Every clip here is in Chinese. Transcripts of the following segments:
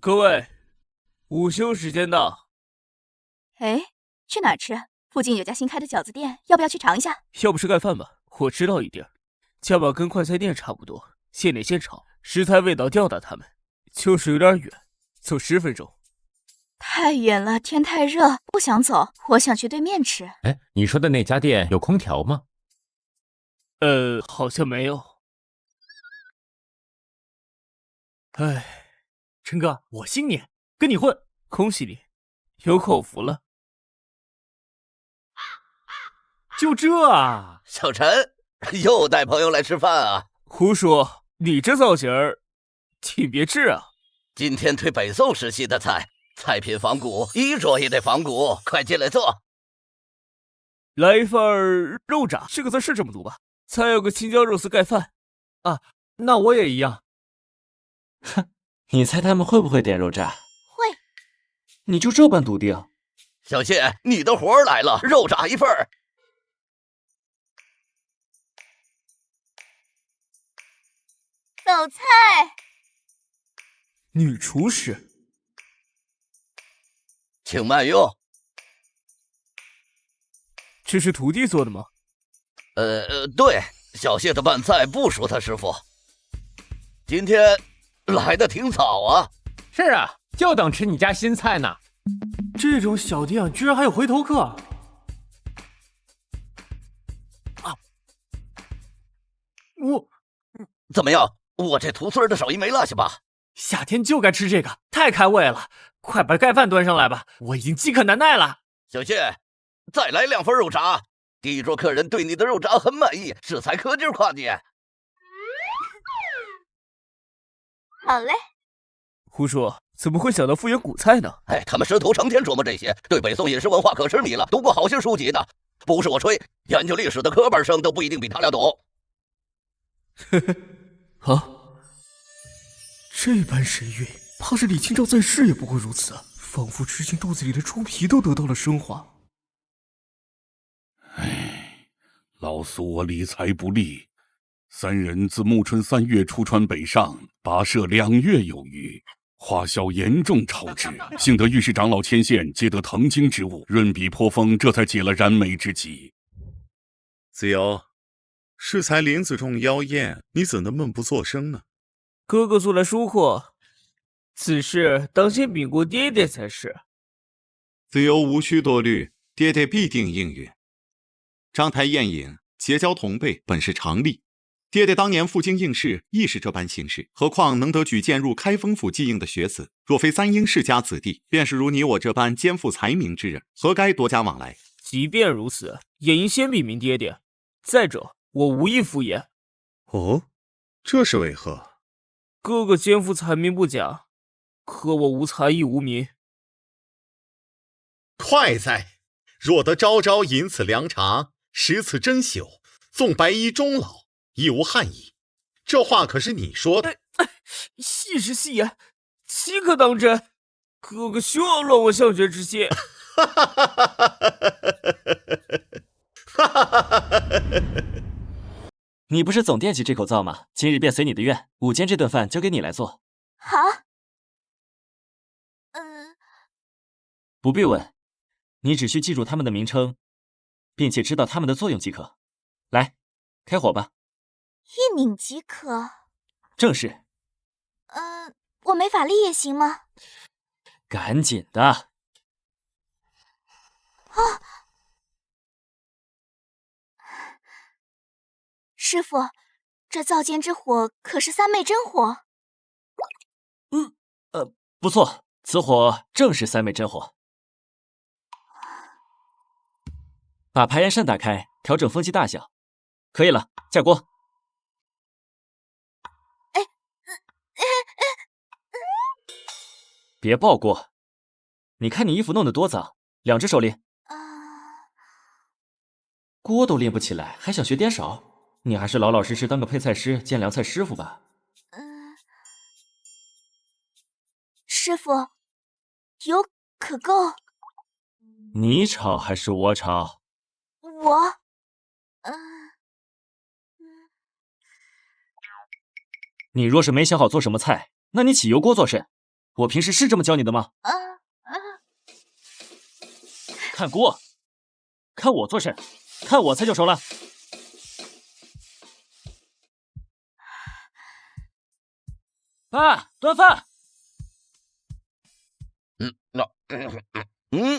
各位，午休时间到。哎，去哪儿吃？附近有家新开的饺子店，要不要去尝一下？要不是盖饭吧，我知道一地儿，价码跟快餐店差不多，现点现炒，食材味道吊打他们，就是有点远，走10分钟。太远了，天太热，不想走。我想去对面吃。哎，你说的那家店有空调吗？好像没有。哎，陈哥，我信你，跟你混。恭喜你，有口福了。就这啊？小陈又带朋友来吃饭啊？胡说，你这造型儿挺别致啊。今天推北宋时期的菜，菜品仿古，衣着也得仿古，快进来坐。来一份肉炸，这个字是这么读吧？再有个青椒肉丝盖饭。啊，那我也一样。哼，你猜他们会不会点肉炸？会。你就这般笃定？小谢，你的活儿来了，肉炸一份儿。走菜。女厨师，请慢用。这是徒弟做的吗？对，小谢的拌菜不输他师傅。今天来的挺早啊。是啊，就等吃你家新菜呢。这种小店居然还有回头客啊！怎么样？我这屠村的手艺没落下吧？夏天就该吃这个，太开胃了！快把盖饭端上来吧，我已经饥渴难耐了。小谢，再来2份肉炸。第一桌客人对你的肉炸很满意，这才可劲夸你。好嘞。胡说，怎么会想到复原古菜呢？哎，他们师徒成天琢磨这些，对北宋饮食文化可痴迷了，读过好些书籍的。不是我吹，研究历史的科班生都不一定比他俩懂。呵呵，啊，这般神韵，怕是李清照在世也不过如此，仿佛吃进肚子里的猪皮都得到了升华。唉，老苏我理财不力，3人自暮春3月出川北上，跋涉2月有余，花销严重超支。幸得御史长老牵线，接得腾经之物，润笔颇丰，这才解了燃眉之急。子由，适才林子中妖艳，你怎能闷不作声呢？哥哥速来疏忽，此事当先禀过爹爹才是。子由无需多虑，爹爹必定应允。章台宴饮，结交同辈，本是常例。爹爹当年赴京应试，亦是这般行事。何况能得举荐入开封府记应的学子，若非3英世家子弟，便是如你我这般肩负才名之人，何该多加往来？即便如此，也应先禀明爹爹。再者，我无意敷衍。哦，这是为何？哥哥肩负才名不假，可我无才亦无名。快哉！若得朝朝饮此凉茶，食此珍馐，纵白衣终老，亦无憾矣。这话可是你说的？戏是戏言，岂可当真？哥哥休要乱我相学之心。你不是总惦记这口灶吗？今日便随你的愿，午间这顿饭交给你来做。好。不必问，你只需记住它们的名称，并且知道它们的作用即可。来，开火吧。一拧即可。正是。我没法力也行吗？赶紧的。啊！师傅，这灶间之火可是3昧真火？不错，此火正是3昧真火。把排烟扇打开，调整风机大小，可以了，下锅。别爆锅！你看你衣服弄得多脏，2只手拎。锅都拎不起来，还想学颠勺？你还是老老实实当个配菜师兼凉菜师傅吧。师傅，油可够？你炒还是我炒？我，你若是没想好做什么菜，那你起油锅做甚？我平时是这么教你的吗？看锅，看我做甚，看我菜就熟了。爸，端饭。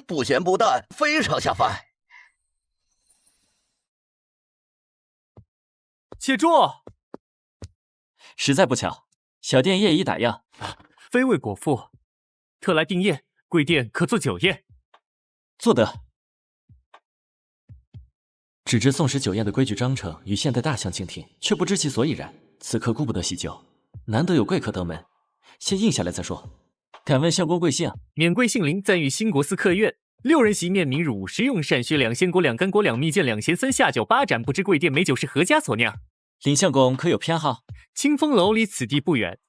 不咸不淡，非常下饭。且坐。实在不巧，小店业已打烊。非为果腹，特来订宴，贵店可做酒宴。做得。只知宋时酒宴的规矩章程与现代大相径庭，却不知其所以然。此刻顾不得喜酒，难得有贵客登门，先应下来再说。敢问相公贵姓？免贵姓林，暂寓兴国寺客院。6人席面，明日午时用膳薛2鲜果2干果2蜜饯2咸3下酒8盏，不知贵店美酒是何家所酿？林相公可有偏好？清风楼离此地不远，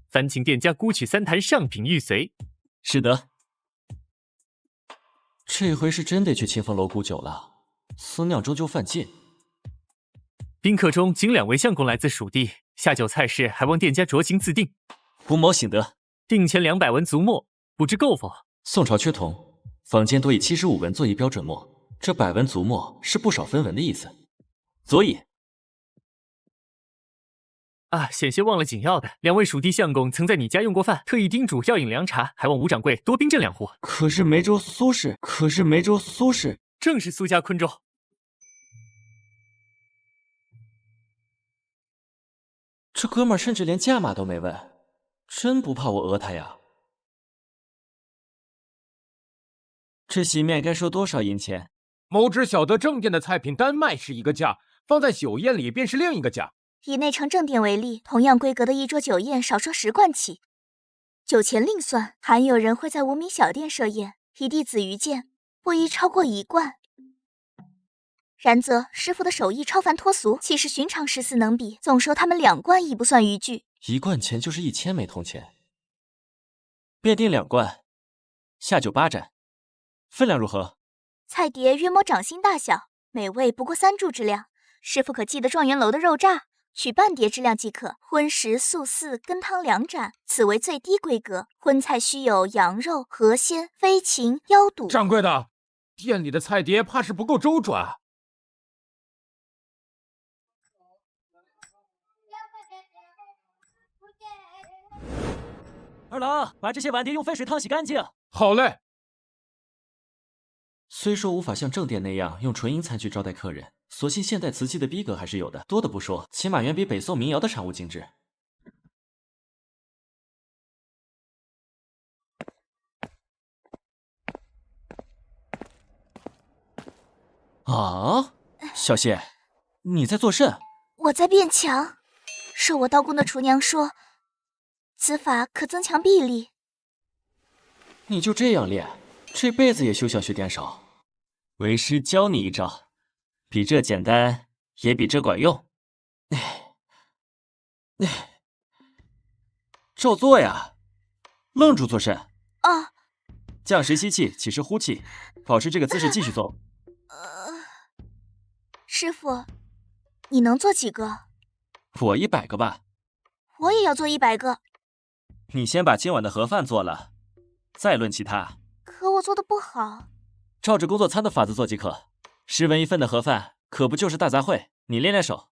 烦请店家孤取3坛上品欲随。是得。这回是真得去清风楼沽酒了。思酿终究犯禁。宾客中仅2位相公来自蜀地，下酒菜式还望店家酌情自定。胡某醒得。定钱200文足墨，不知够否？宋朝缺铜，坊间多以75文作一标准墨，这100文足墨是不少分文的意思。所以险些忘了紧要的，2位蜀地相公曾在你家用过饭，特意叮嘱要饮凉茶，还望吴掌柜多冰镇2壶。可是梅州苏氏，正是苏家昆州。这哥们儿甚至连价码都没问，真不怕我讹他呀？这席面该收多少银钱？某只晓得正店的菜品单卖是一个价，放在酒宴里便是另一个价。以内城正店为例，同样规格的一桌酒宴，少说10贯起，酒钱另算。还有人会在无名小店设宴，以弟子愚见，不宜超过1贯。然则师傅的手艺超凡脱俗，岂是寻常食肆能比？总收他们2贯亦不算逾矩。1贯钱就是1000枚铜钱，便定2贯，下酒8盏，分量如何？菜碟约摸掌心大小，每位不过3炷之量。师傅可记得状元楼的肉炸，取半碟之量即可。荤食素4羹汤2盏，此为最低规格。荤菜须有羊肉、河鲜、飞禽、腰肚。掌柜的，店里的菜碟怕是不够周转。二郎，把这些碗碟用沸水烫洗干净。好嘞。虽说无法像正店那样用纯银餐具招待客人，所幸现代瓷器的逼格还是有的，多的不说，起码远比北宋民窑的产物精致。啊，小谢，你在做甚？我在变强。受我刀工的厨娘说，此法可增强臂力。你就这样练，这辈子也休想学点少。为师教你一招，比这简单，也比这管用。照做呀！愣住做甚？降时吸气，起时呼气，保持这个姿势继续做。师傅，你能做几个？我100个吧。我也要做100个。你先把今晚的盒饭做了，再论其他。可我做的不好。照着工作餐的法子做即可。10文1份的盒饭，可不就是大杂烩？你练练手。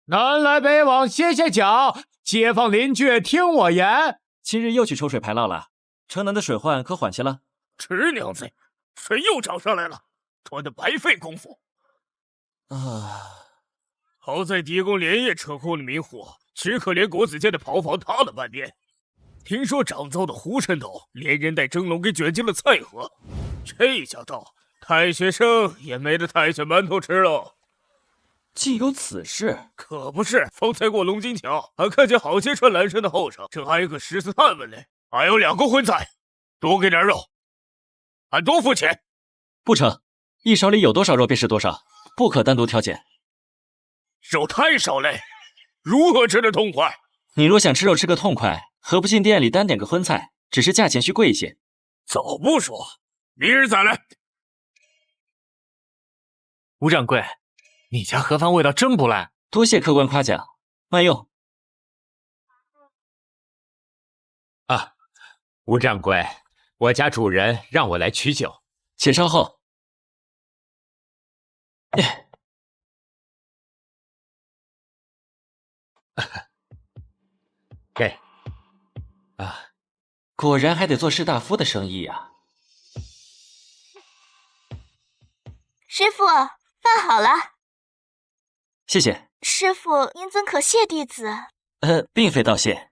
南来北往歇歇脚，街坊邻居听我言。今日又去抽水排涝了，城南的水患可缓些了？迟娘子，水又涨上来了，穿的白费功夫。好在狄公连夜扯控了民火，只可怜国子监的袍房塌了半边。听说长糟的胡神斗连人带蒸笼给卷进了菜盒，这下到太学生也没得太学馒头吃喽。竟有此事？可不是，方才过龙津桥，俺看见好些穿蓝衫的后生正挨个食肆探问嘞。还有2个荤菜，多给点肉，俺多付钱。不成，一勺里有多少肉便是多少，不可单独挑拣。肉太少嘞，如何吃得痛快？你若想吃肉吃个痛快，何不进店里单点个荤菜，只是价钱需贵一些。早不说，明日再来。吴掌柜，你家盒饭味道真不赖。多谢客官夸奖，慢用。啊，吴掌柜，我家主人让我来取酒，且稍后。给。啊，果然还得做士大夫的生意呀。师傅，饭好了。谢谢。师傅，您怎可谢弟子？并非道谢，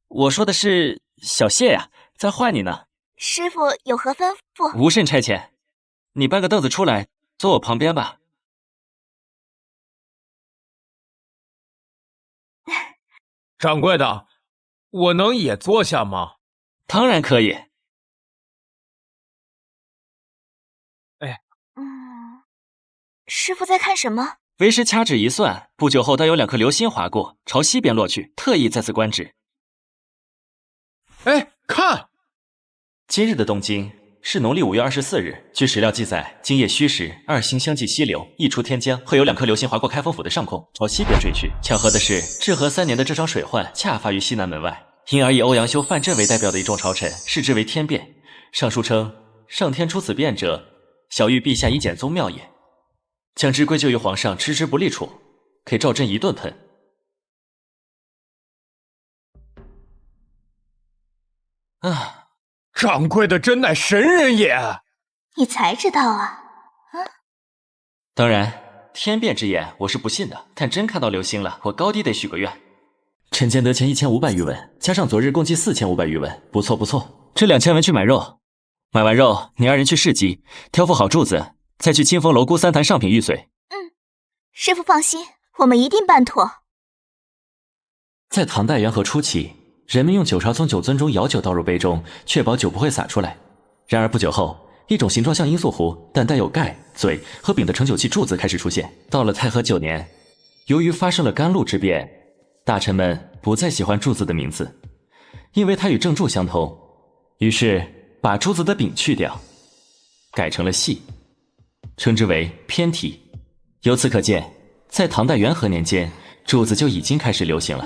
我说的是小谢呀，在唤你呢。师傅有何吩咐？无甚差遣，你搬个凳子出来，坐我旁边吧。掌柜的，我能也坐下吗？当然可以。师傅在看什么？为师掐指一算，不久后当有2颗流星划过，朝西边落去，特意在此观止。哎，看！今日的东京是农历5月24日，据史料记载，今夜戌时，2星相继西流，一出天江，会有2颗流星划过开封府的上空，朝西边坠去。巧合的是，至和3年的这场水患恰发于西南门外，因而以欧阳修、范镇为代表的一众朝臣视之为天变。上书称：“上天出此变者，小玉陛下以简宗庙也。”将之归咎于皇上迟迟不立处，给赵祯一顿喷。啊，掌柜的真乃神人也！你才知道啊？当然，天变之言我是不信的，但真看到流星了，我高低得许个愿。臣奸得钱1500余文，加上昨日共计4500余文，不错不错。这2000文去买肉，买完肉你2人去市集挑副好柱子，再去清风楼姑3坛上品玉髓。师傅放心，我们一定办妥。在唐代元和初期，人们用酒勺从酒樽中舀酒倒入杯中，确保酒不会洒出来。然而不久后，一种形状像罂粟壶但带有盖、嘴和柄的盛酒器柱子开始出现。到了太和9年，由于发生了甘露之变，大臣们不再喜欢柱子的名字，因为它与正柱相同，于是把柱子的柄去掉，改成了系，称之为偏体。由此可见，在唐代元和年间，柱子就已经开始流行了。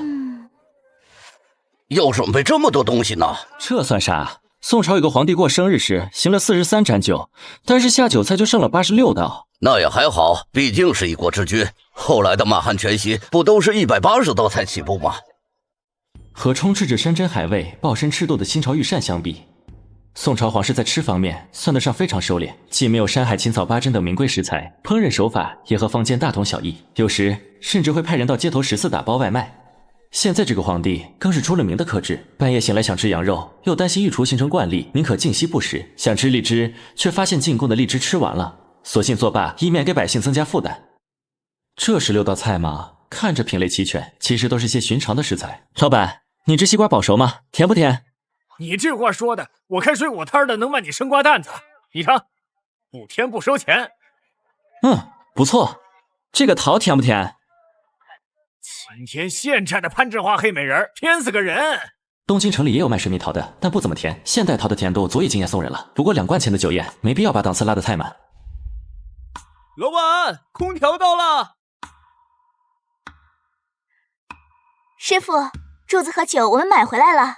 要准备这么多东西呢？这算啥？宋朝有个皇帝过生日时，行了43盏酒，但是下酒菜就剩了86道。那也还好，毕竟是一国之君。后来的满汉全席不都是180道菜起步吗？和充斥着山珍海味、暴参赤肚的新朝御膳相比，宋朝皇室在吃方面算得上非常收敛，既没有山海、青草、八珍等名贵食材，烹饪手法也和坊间大同小异，有时甚至会派人到街头14打包外卖。现在这个皇帝更是出了名的克制，半夜醒来想吃羊肉，又担心御厨形成惯例，宁可静息不食；想吃荔枝，却发现进贡的荔枝吃完了，索性作罢，以免给百姓增加负担。这16道菜嘛，看着品类齐全，其实都是些寻常的食材。老板，你这西瓜保熟吗？甜不甜？你这话说的，我开水果摊的能卖你生瓜蛋子，你尝，不甜不收钱。不错。这个桃甜不甜？今天现摘的攀枝花黑美人，甜死个人。东京城里也有卖水蜜桃的，但不怎么甜。现代桃的甜度足以惊艳宋人了。不过2贯钱的酒宴，没必要把档次拉得太满。老板，空调到了。师傅，柱子和酒我们买回来了。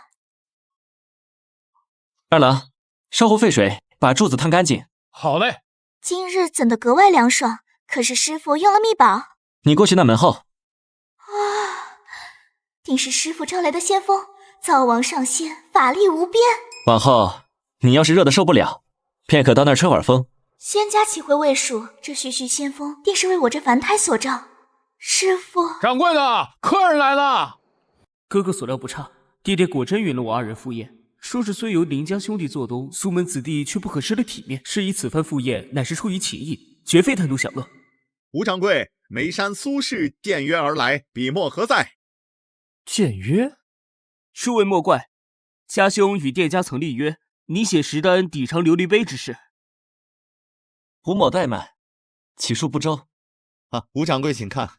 二郎，烧壶沸水，把柱子烫干净。好嘞。今日怎的格外凉爽？可是师傅用了秘宝？你过去那门后。定是师傅招来的先锋，灶王上仙，法力无边。往后你要是热得受不了，便可到那儿吹会儿风。仙家岂会畏蜀？这徐徐仙风，定是为我这凡胎所召。师傅，掌柜的，客人来了。哥哥所料不差，爹爹果真允了我2人赴宴。说是虽由临江兄弟做东，苏门子弟却不可失了体面。是以此番赴宴乃是出于情谊，绝非贪图享乐。吴掌柜，眉山苏氏见约而来，笔墨何在？见约？恕位莫怪，家兄与店家曾立约，拟写实单抵偿琉璃杯之事。吴某怠慢，起恕不周。吴掌柜请看，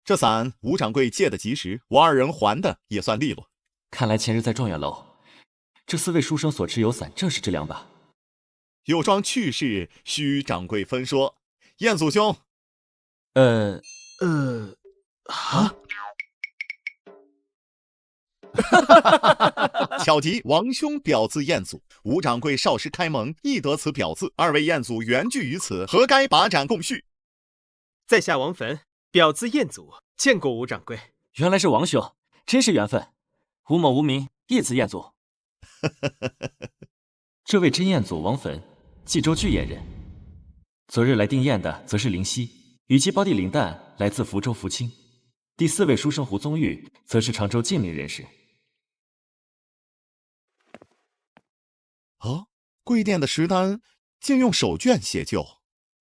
这伞吴掌柜借的及时，我2人还的也算利落。看来前日在状元楼，这4位书生所持有伞正是这两把。有桩趣事需掌柜分说。彦祖兄，巧集王兄表字彦祖，吴掌柜少时开蒙，亦得此表字。2位彦祖缘聚于此，何该把盏共叙？在下王坟，表字彦祖，见过吴掌柜。原来是王兄，真是缘分。吴某无名，亦字彦祖。这位真彦祖王坟，冀州巨偃人。昨日来订宴的则是林夕，与其胞弟林旦来自福州福清。第4位书生胡宗玉，则是常州晋陵人士。哦，贵店的石丹竟用手卷写就。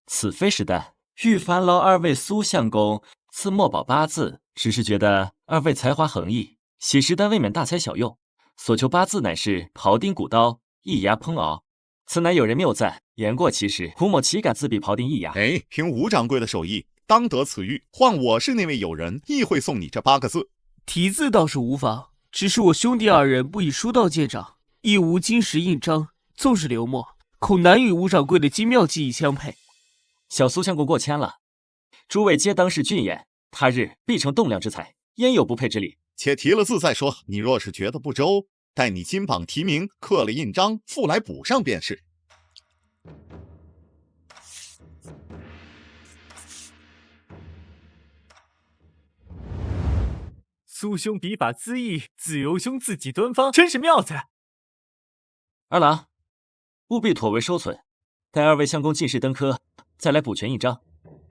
此非石丹，欲烦劳2位苏相公赐墨宝8字，只是觉得2位才华横溢，写石丹未免大材小用，所求8字乃是庖丁鼓刀，一牙烹熬。此乃有人谬赞，言过其实，胡某岂敢自比庖丁一牙？哎，凭吴掌柜的手艺，当得此玉。换我是那位友人，亦会送你这8个字。题字倒是无妨，只是我兄弟2人不以书道见长，亦无金石印章，纵是流墨，恐难与吴掌柜的精妙技艺相配。小苏相公过谦了，诸位皆当是俊眼，他日必成栋梁之才，焉有不配之理？且题了字再说，你若是觉得不周，待你金榜题名，刻了印章，复来补上便是。苏兄笔法恣意，自由兄自己端方，真是妙哉！二郎，务必妥为收存，待2位相公进士登科，再来补全印章。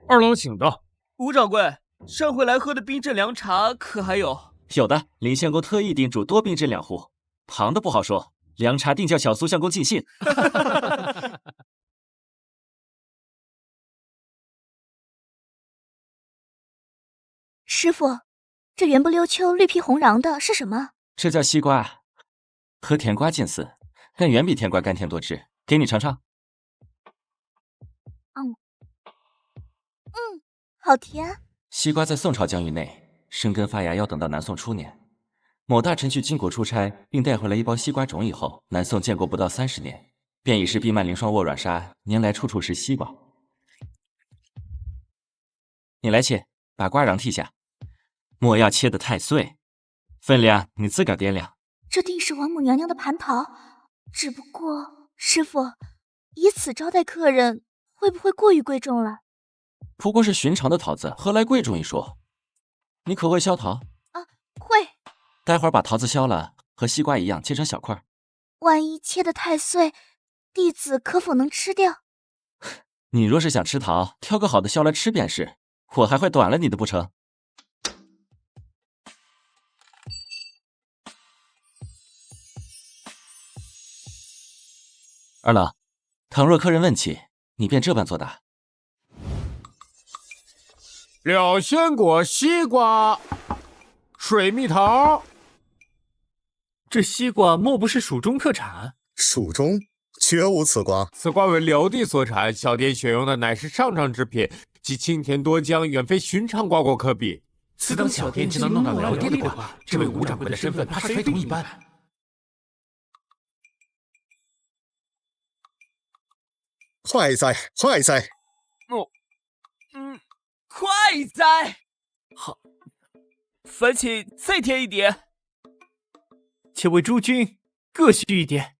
二郎请到。吴掌柜，上回来喝的冰镇凉茶可还有？有的，林相公特意叮嘱多冰镇2壶，糖的不好说，凉茶定叫小苏相公尽兴。师傅，这圆不溜秋、绿皮红瓤的是什么？这叫西瓜，和甜瓜近似，但远比甜瓜甘甜多汁。给你尝尝。好甜。西瓜在宋朝疆域内生根发芽，要等到南宋初年。某大臣去金国出差，并带回来1包西瓜种以后，南宋建国不到30年，便已是毕蔓凌霜卧软沙，年来处处是西瓜。你来切，把瓜瓤剔下，莫要切得太碎，分量你自个儿掂量。这定是王母娘娘的蟠桃，只不过师傅以此招待客人，会不会过于贵重了？不过是寻常的桃子，何来贵重一说？你可会削桃？会。待会儿把桃子削了，和西瓜一样切成小块。万一切得太碎，弟子可否能吃掉？你若是想吃桃，挑个好的削来吃便是，我还会短了你的不成？二郎，倘若客人问起，你便这般作答。两鲜果、西瓜、水蜜桃。这西瓜莫不是蜀中特产？蜀中绝无此瓜。此瓜为辽地所产，小店选用的乃是上乘之品，其清甜多浆，远非寻常瓜果可比。此等小店竟能弄到辽地的瓜，这位吴掌柜的身份怕是非同一般。快哉，快哉！快哉！好，烦请再添一点。且为诸君各续一点。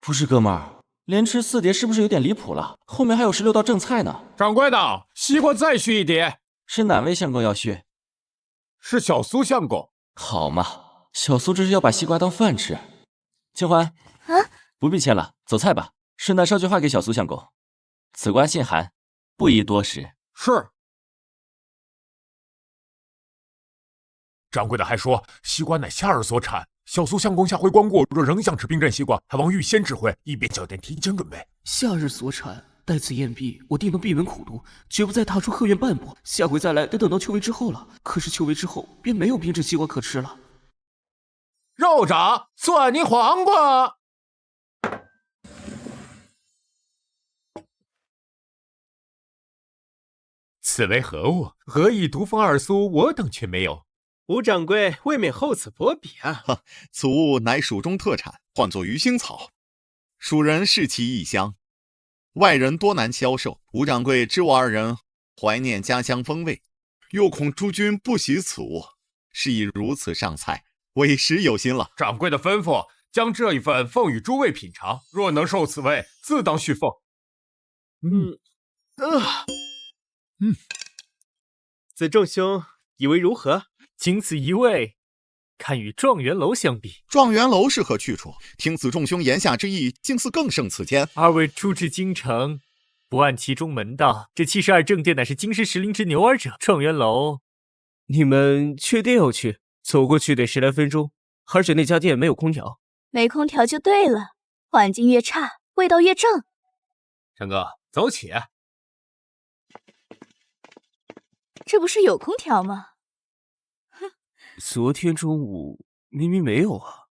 不是哥们儿，连吃4碟是不是有点离谱了？后面还有16道正菜呢。掌柜的，西瓜再续一碟。是哪位相公要续？是小苏相公。好嘛，小苏这是要把西瓜当饭吃。清欢，不必切了，走菜吧。顺带捎句话给小苏相公，此瓜性寒，不宜多食。是。掌柜的还说，西瓜乃夏日所产。小苏相公下回光顾，若仍想吃冰镇西瓜，还望预先指挥，以便小店提前准备。夏日所产，待此宴毕，我定能闭门苦读，绝不再踏出鹤院半步。下回再来，得等到秋闱之后了。可是秋闱之后，便没有冰镇西瓜可吃了。肉掌蒜泥黄瓜。此为何物？何以独封二苏，我等却没有？吴掌柜未免厚此薄彼啊！此物乃蜀中特产，唤作鱼腥草。蜀人视其异香，外人多难销售。吴掌柜知我二人怀念家乡风味，又恐诸君不喜此物，是以如此上菜，委实有心了。掌柜的吩咐，将这一份奉与诸位品尝，若能受此味，自当续奉。子仲兄以为如何？仅此一味，堪与状元楼相比。状元楼是何去处？听子仲兄言下之意，竟似更胜此间。二位初至京城，不谙其中门道，这72正殿乃是京师10灵之牛耳者。状元楼，你们确定要去？走过去得10来分钟，而且那家店没有空调。没空调就对了，环境越差，味道越正。陈哥，走起！这不是有空调吗？哼，昨天中午明明没有啊。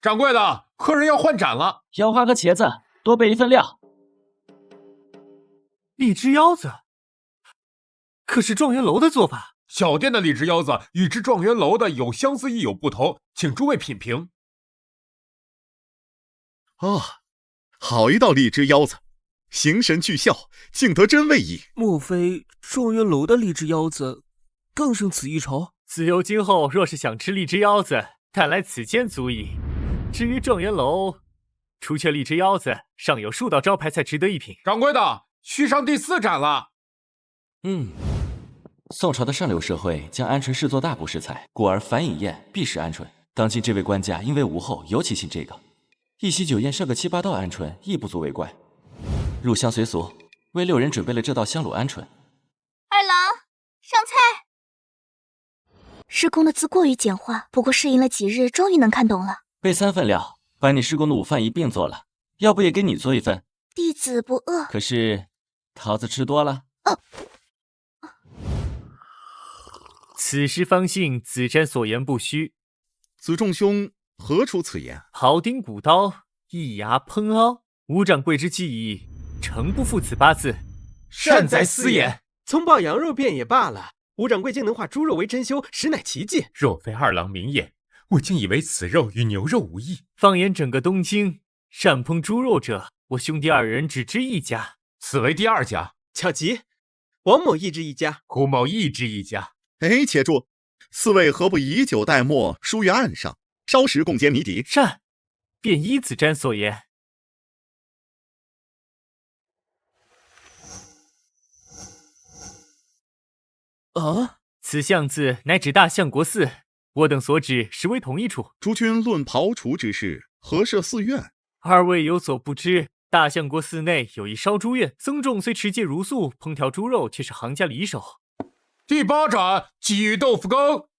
掌柜的，客人要换盏了。腰花和茄子多备1份料。荔枝腰子，可是状元楼的做法。小店的荔枝腰子与之状元楼的有相似亦有不同，请诸位品评。好一道荔枝腰子，形神俱效，竟得真味矣。莫非状元楼的荔枝腰子更胜此一筹？子由今后若是想吃荔枝腰子，但来此间足矣。至于状元楼，除却荔枝腰子，尚有数道招牌菜值得一品。掌柜的，续上第4盏了。宋朝的上流社会将鹌鹑视作大补食材，故而凡饮宴必食鹌鹑。当今这位官家因为无后，尤其信这个，一席酒宴上个7、8道鹌鹑亦不足为怪。入乡随俗，为6人准备了这道香卤鹌鹑。二郎，上菜。师公的字过于简化，不过适应了几日，终于能看懂了。备3份料，把你师公的午饭一并做了，要不也给你做1份？弟子不饿。可是桃子吃多了。此时方信子瞻所言不虚。子仲兄何出此言？庖丁鼓刀，一牙烹凹。吴掌柜之技艺，诚不负此8字。善哉斯言。葱爆羊肉便也罢了，吴掌柜竟能化猪肉为珍馐，实乃奇迹。若非二郎明言，我竟以为此肉与牛肉无异。放眼整个东京，善烹猪肉者，我兄弟2人只知一家。此为第2家。巧极，王某亦知一家，顾某亦知一家。且住，4位何不以酒代墨，书于案上，稍时共揭谜底？善，便依子瞻所言。此巷字乃指大相国寺，我等所指实为同一处。诸君论刨除之事，何设寺院？二位有所不知，大相国寺内有一烧猪院，僧众虽持戒如素，烹调猪肉却是行家里手。第8盏鲫鱼豆腐羹，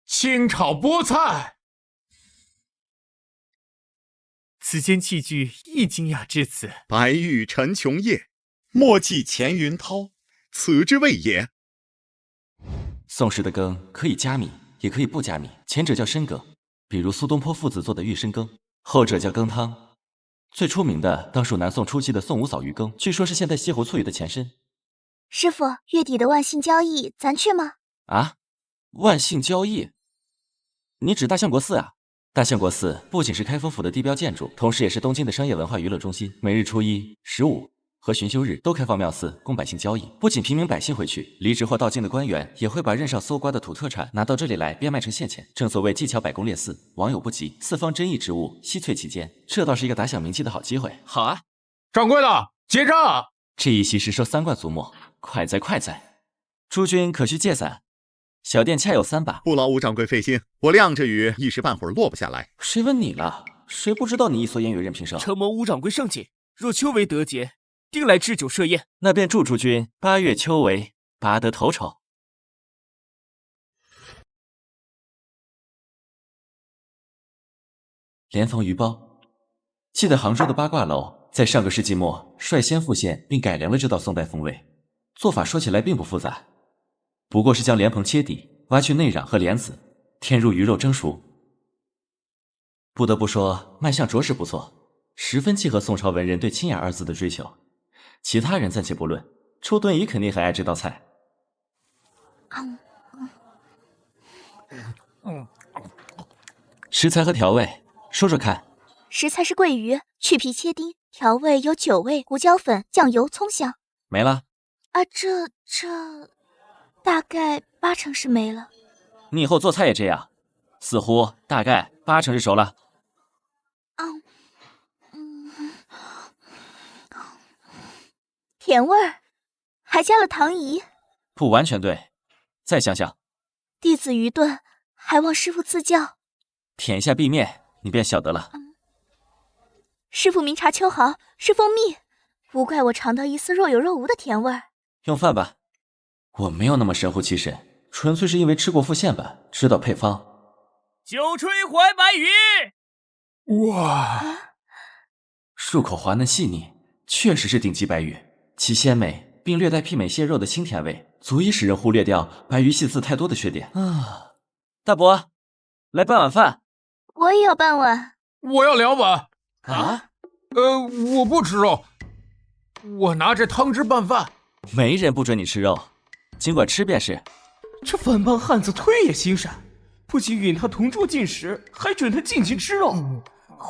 清炒菠菜。此间器具亦精雅至此。白玉陈琼叶，墨迹钱云涛，此之谓也。宋时的羹可以加米，也可以不加米，前者叫参羹，比如苏东坡父子做的玉参羹；后者叫羹汤。最出名的当属南宋初期的宋五嫂鱼羹，据说是现代西湖醋鱼的前身。师傅，月底的万信交易，咱去吗？万信交易？你指大相国寺啊？大相国寺不仅是开封府的地标建筑，同时也是东京的商业文化娱乐中心。每日初1、15和巡修日都开放庙寺供百姓交易。不仅平民百姓会去，离职或到京的官员也会把任上搜刮的土特产拿到这里来变卖成现钱。正所谓技巧百工列肆，王有不及，四方珍异之物悉萃其间，这倒是一个打响名气的好机会。好啊，掌柜的，结账！这一席实收3贯足墨，快哉快哉！诸君可需借伞，小店恰有3把。不劳吴掌柜费心，我晾着雨一时半会儿落不下来。谁问你了？谁不知道你一蓑烟雨任平生？承蒙吴掌柜盛情，若秋闱得节，定来置酒设宴。那便祝诸君8月秋闱，拔得头筹。连逢鱼包，记得杭州的八卦楼在上个世纪末率先复现并改良了这道宋代风味，做法说起来并不复杂，不过是将莲蓬切底，挖去内瓤和莲子，添入鱼肉蒸熟。不得不说，卖相着实不错，十分契合宋朝文人对清雅2字的追求。其他人暂且不论，初敦颐肯定很爱这道菜。食材和调味，说说看。食材是桂鱼，去皮切丁，调味有酒味、胡椒粉、酱油、葱香。没了？啊，这大概80%是没了。你以后做菜也这样，似乎大概80%是熟了。甜味儿，还加了糖饴。不完全对，再想想。弟子愚钝，还望师傅赐教。舔一下壁面，你便晓得了。师傅明察秋毫，是蜂蜜，无怪我尝到一丝若有若无的甜味儿。用饭吧，我没有那么神乎其神，纯粹是因为吃过副线吧，知道配方。酒吹怀白鱼，哇，入口滑嫩细腻，确实是顶级白鱼，其鲜美并略带媲美蟹肉的清甜味，足以使人忽略掉白鱼细刺太多的缺点啊！大伯，来半碗饭。我也要半碗。我要2碗。啊？我不吃肉，我拿着汤汁拌饭。没人不准你吃肉，尽管吃便是。这反帮汉子忒也心善，不仅允他同桌进食，还准他尽情吃肉。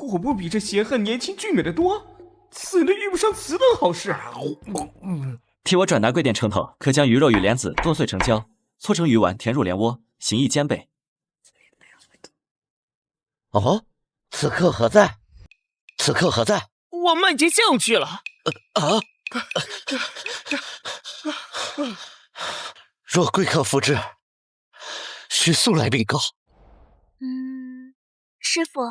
我不比这邪恨年轻俊美的多，死了遇不上此等好事。替我转达贵店称头，可将鱼肉与莲子剁碎成胶，搓成鱼丸，填入莲窝，形意兼备。哦，此刻何在？此刻何在？我慢接将去了。若贵客复至，须速来禀告。师傅，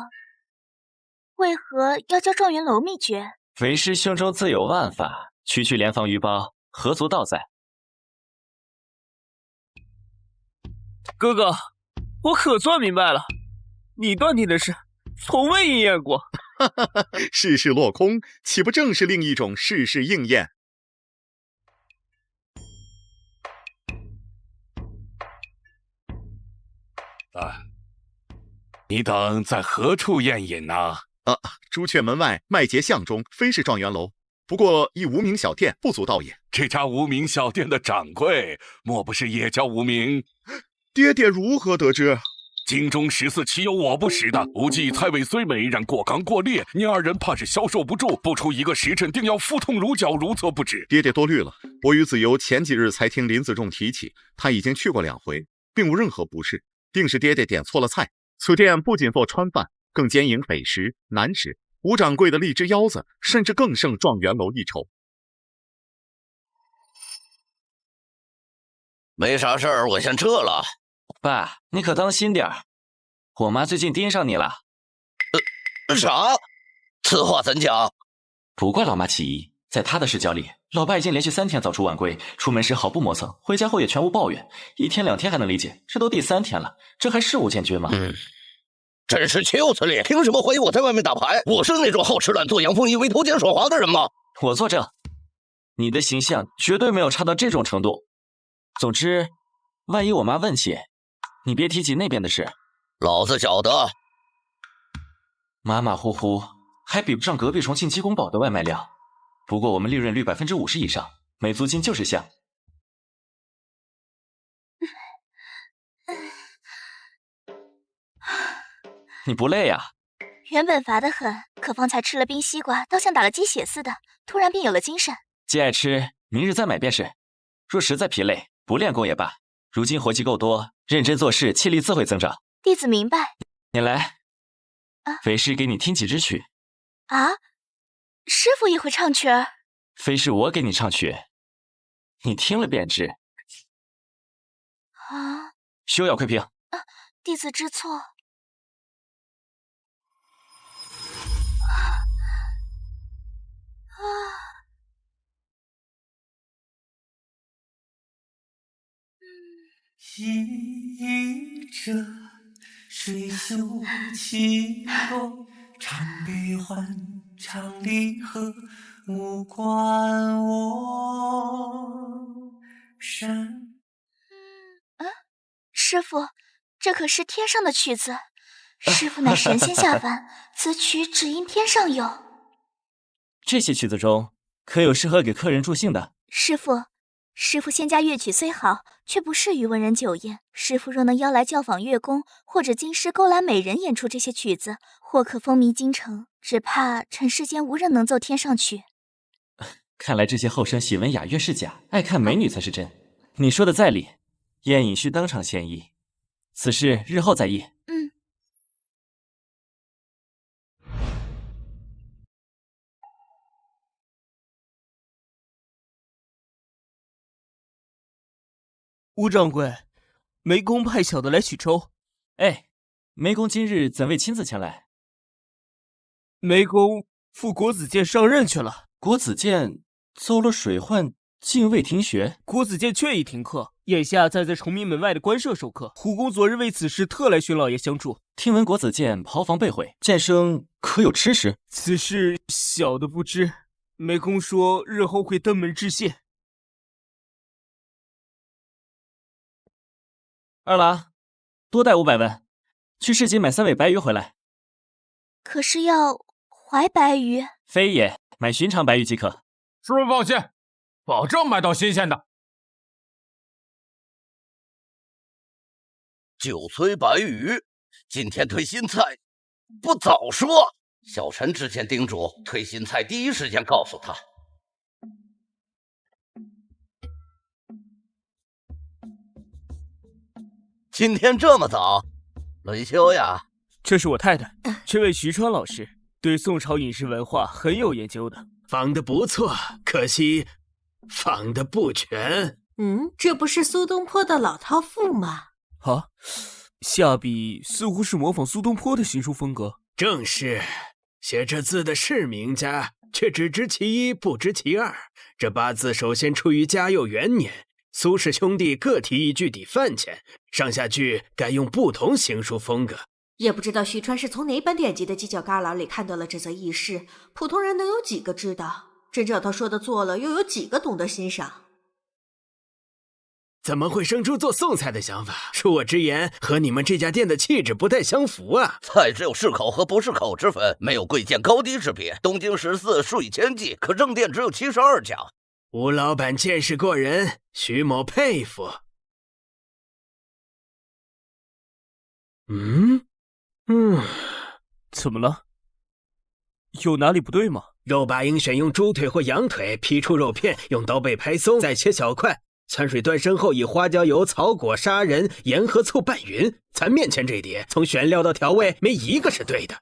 为何要教状元楼秘诀？为师胸中自有万法，区区莲房鱼包，何足道哉？哥哥，我可算明白了，你断定的事从未应验过。世事落空，岂不正是另一种世事应验？你等在何处宴饮呢？朱雀门外麦秸巷中，非是状元楼，不过一无名小店，不足道也。这家无名小店的掌柜，莫不是也叫无名？爹爹如何得知？京中14岂有我不识的？无忌菜味虽美，然过刚过烈，你二人怕是消受不住，不出1个时辰，定要腹痛如绞，如厕不止。爹爹多虑了，我与子由前几日才听林子重提起，他已经去过2回，并无任何不适，定是爹爹点错了菜。此店不仅做川饭，更兼营北食、南食。吴掌柜的荔枝腰子，甚至更胜状元楼一筹。没啥事儿，我先撤了。爸，你可当心点儿，我妈最近盯上你了。啥？此话怎讲？不怪老妈起疑，在她的视角里，老爸已经连续3天早出晚归，出门时毫不磨蹭，回家后也全无抱怨，1天2天还能理解，这都第3天了，这还事无间绝吗？真是岂有此理！凭什么怀疑我在外面打牌？我是那种好吃懒做、阳奉阴违、偷奸耍滑的人吗？我作证，你的形象绝对没有差到这种程度。总之，万一我妈问起，你别提及那边的事。老子晓得。马马虎虎，还比不上隔壁重庆鸡公煲的外卖量。不过我们利润率50%以上，没租金就是香。你不累呀？原本乏得很，可方才吃了冰西瓜，倒像打了鸡血似的，突然便有了精神。既爱吃，明日再买便是。若实在疲累，不练功也罢。如今活计够多，认真做事，气力自会增长。弟子明白。你来，为师给你听几支曲。啊？师傅也会唱曲儿？非是我给你唱曲，你听了便知。休要窥屏。弟子知错。一折水袖起落，长悲欢，长离合，无关我身。师傅，这可是天上的曲子，师傅乃神仙下凡，此曲只因天上有。这些曲子中，可有适合给客人助兴的？师傅，师傅仙家乐曲虽好，却不适于文人酒宴。师傅若能邀来教坊乐工或者京师勾栏美人演出这些曲子，或可风靡京城，只怕尘世间无人能奏天上曲。看来这些后生喜闻雅乐是假，爱看美女才是真。你说的在理，燕影需当场献艺，此事日后再议。吴掌柜，梅公派小的来许州。哎，梅公今日怎未亲自前来？梅公赴国子监上任去了。国子监遭了水患，竟未停学。国子监确已停课，眼下在崇明门外的官舍授课。虎公昨日为此事特来寻老爷相助。听闻国子监袍房被毁，监生可有吃食？此事小的不知。梅公说日后会登门致谢。二郎，多带500文，去市集买3尾白鱼回来。可是要怀白鱼？非也，买寻常白鱼即可。师傅放心，保证买到新鲜的。酒催白鱼，今天推新菜，不早说！小臣之前叮嘱，推新菜第一时间告诉他。今天这么早，轮休呀？这是我太太，这位徐川老师对宋朝饮食文化很有研究的。仿得不错，可惜仿得不全。这不是苏东坡的老饕赋吗？啊，下笔似乎是模仿苏东坡的行书风格。正是，写这字的是名家，却只知其一，不知其二。这八字首先出于嘉佑元年，苏氏兄弟各提一句抵饭钱，上下句改用不同行书风格。也不知道徐川是从哪本典籍的犄角旮旯里看到了这则轶事，普通人能有几个知道？真照他说的做了，又有几个懂得欣赏？怎么会生出做宋菜的想法？恕我直言，和你们这家店的气质不太相符啊！菜只有适口和不适口之分，没有贵贱高低之别。东经14数以千计，可正店只有72家。吴老板见识过人，徐某佩服。怎么了？有哪里不对吗？肉把应选用猪腿或羊腿，劈出肉片，用刀背拍松，再切小块。汆水端身后，以花椒油、草果、砂仁、盐和醋拌匀。咱面前这碟，从选料到调味，没一个是对的。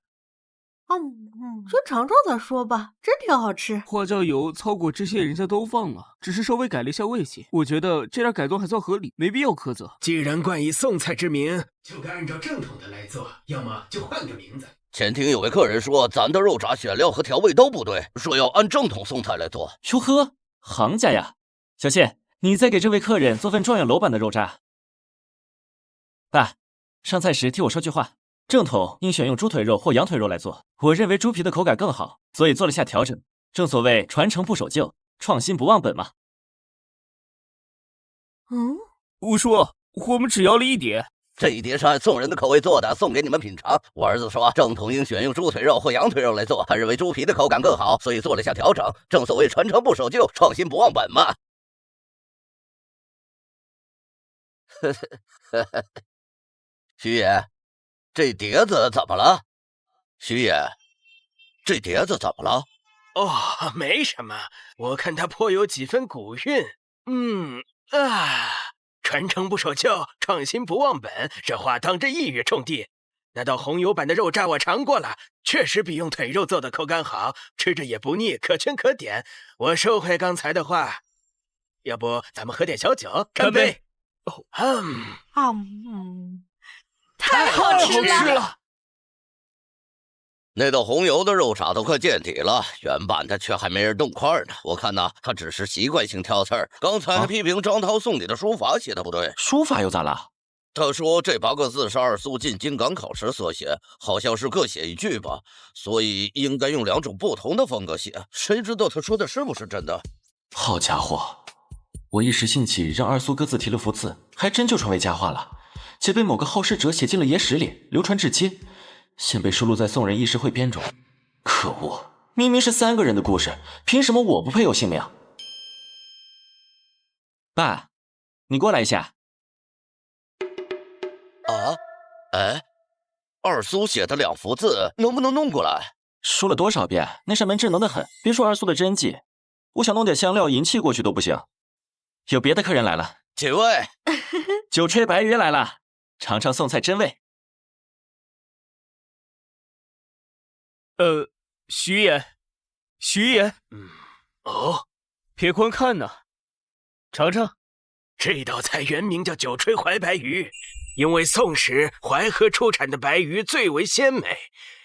先尝尝再说吧，真挺好吃。花椒油、草果这些人家都放了，只是稍微改了一下味型。我觉得这点改动还算合理，没必要苛责。既然冠以宋菜之名，就该按照正统的来做，要么就换个名字。前厅有位客人说，咱的肉炸选料和调味都不对，说要按正统宋菜来做。哟呵，行家呀！小谢，你再给这位客人做份状元楼版的肉渣。爸，上菜时替我说句话。正统应选用猪腿肉或羊腿肉来做，我认为猪皮的口感更好，所以做了下调整。正所谓传承不守旧，创新不忘本嘛。吴叔，我们只要了1碟。这一碟是按宋人的口味做的，送给你们品尝。我儿子说正统应选用猪腿肉或羊腿肉来做，他认为猪皮的口感更好，所以做了下调整。正所谓传承不守旧，创新不忘本嘛。徐爷，这碟子怎么了？徐爷，这碟子怎么了？没什么，我看它颇有几分古韵。传承不守旧，创新不忘本，这话当真一语中的。那道红油版的肉渣我尝过了，确实比用腿肉做的口感好，吃着也不腻，可圈可点。我收回刚才的话，要不咱们喝点小酒，干杯！太好吃了！那道红油的肉渣都快见底了，原版的却还没人动块呢。我看呢，他只是习惯性挑刺儿。刚才还批评张涛送礼的书法写的不对。书法又咋了？他说这8个字是2苏进京赶考时所写，好像是各写一句吧，所以应该用2种不同的风格写。谁知道他说的是不是真的？好家伙，我一时兴起让2苏各自题了幅字，还真就传为佳话了。且被某个好事者写进了野史里，流传至今，现被收录在宋人轶事汇编中。可恶，明明是3个人的故事，凭什么我不配有姓名？爸，你过来一下。啊？哎，二苏写的2幅字，能不能弄过来？说了多少遍，那扇门智能的很，别说二苏的真迹，我想弄点香料银器过去都不行。有别的客人来了，几位？酒吹白鱼来了，尝尝送菜真味。徐爷，哦，别光看呐，尝尝。这道菜原名叫酒吹怀白鱼，因为宋时淮河出产的白鱼最为鲜美。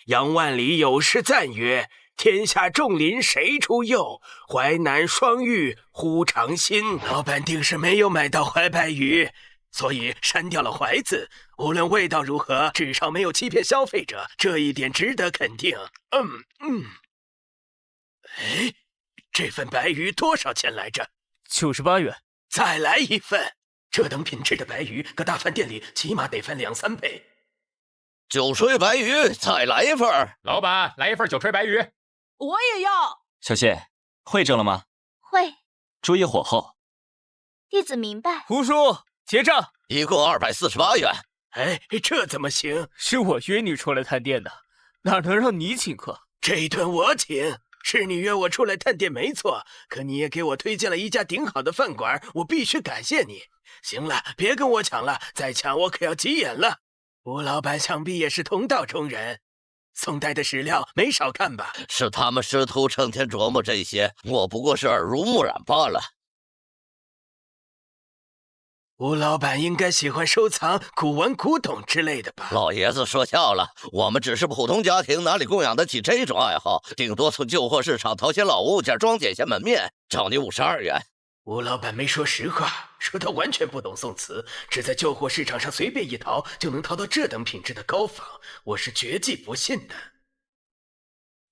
杨万里有诗赞曰：“天下重鳞谁出釉？淮南双玉忽尝新。”老板定是没有买到怀白鱼，所以删掉了怀字。无论味道如何，至少没有欺骗消费者，这一点值得肯定。哎，这份白鱼多少钱来着？98元。再来一份。这等品质的白鱼，搁大饭店里起码得翻2、3倍。酒吹白鱼，再来一份。老板，来一份酒吹白鱼。我也要。小谢，会证了吗？会。注意火候。弟子明白。胡说，结账。一共248元。哎，这怎么行？是我约你出来探店的，哪能让你请客？这一顿我请。是你约我出来探店没错，可你也给我推荐了一家顶好的饭馆，我必须感谢你。行了，别跟我抢了，再抢我可要急眼了。吴老板想必也是同道中人，宋代的史料没少看吧？是他们师徒成天琢磨这些，我不过是耳濡目染罢了。吴老板应该喜欢收藏古玩古董之类的吧？老爷子说笑了，我们只是普通家庭，哪里供养得起这种爱好？顶多从旧货市场淘些老物件装点些门面，找你52元。吴老板没说实话，说他完全不懂宋词，只在旧货市场上随便一淘就能淘到这等品质的高仿，我是绝技不信的。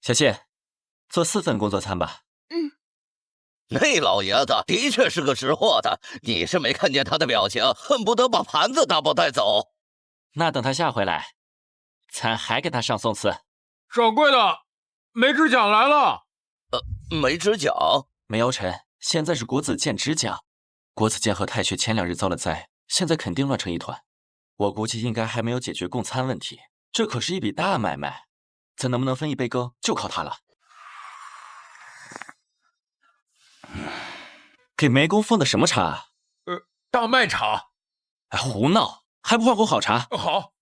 小谢，做4份工作餐吧。那老爷子的确是个识货的，你是没看见他的表情，恨不得把盘子打包带走。那等他下回来，咱还给他上宋词。掌柜的，梅枝奖来了。梅枝奖？梅瑶臣，现在是国子监之奖。国子监和太学前2日遭了灾，现在肯定乱成一团。我估计应该还没有解决供餐问题，这可是一笔大买卖，咱能不能分一杯羹，就靠他了。给梅公奉的什么茶？大麦茶。胡闹，还不换壶好茶？好。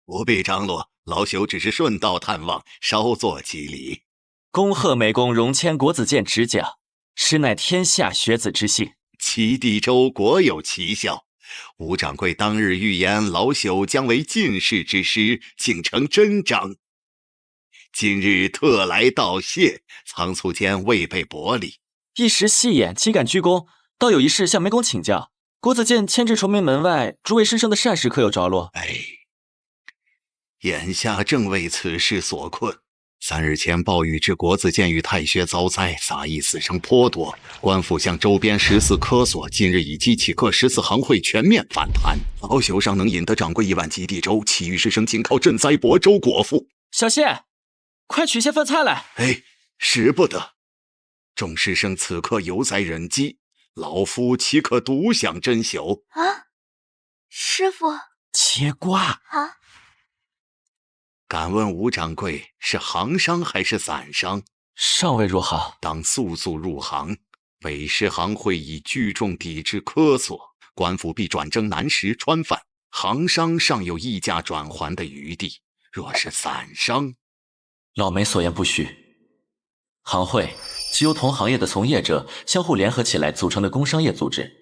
不必张罗，老朽只是顺道探望，稍作其礼。恭贺梅公荣迁国子监执奖，实乃天下学子之幸。齐地州果有奇效，吴掌柜当日预言老朽将为进士之师，竟成真章。今日特来道谢，仓促间未备薄礼。一时戏眼，岂敢鞠躬？倒有一事向梅公请教。国子监迁至崇明门外，诸位师生的膳食可有着落？眼下正为此事所困。3日前暴雨致国子监与太学遭灾，杂役死伤颇多。官府向周边14科所近日已激起各14行会全面反弹。老朽尚能引得掌柜1万及第州，其余师生仅靠赈灾亳州果腹。小谢，快取些饭菜来。使不得。众师生此刻犹在忍饥，老夫岂可独享珍馐？师傅，切瓜。敢问吴掌柜是行商还是散商？尚未入行，当速速入行。北师行会以聚众抵制科所，官府必转征南石川贩，行商尚有议价转还的余地。若是散商，老梅所言不虚。行会即由同行业的从业者相互联合起来组成的工商业组织。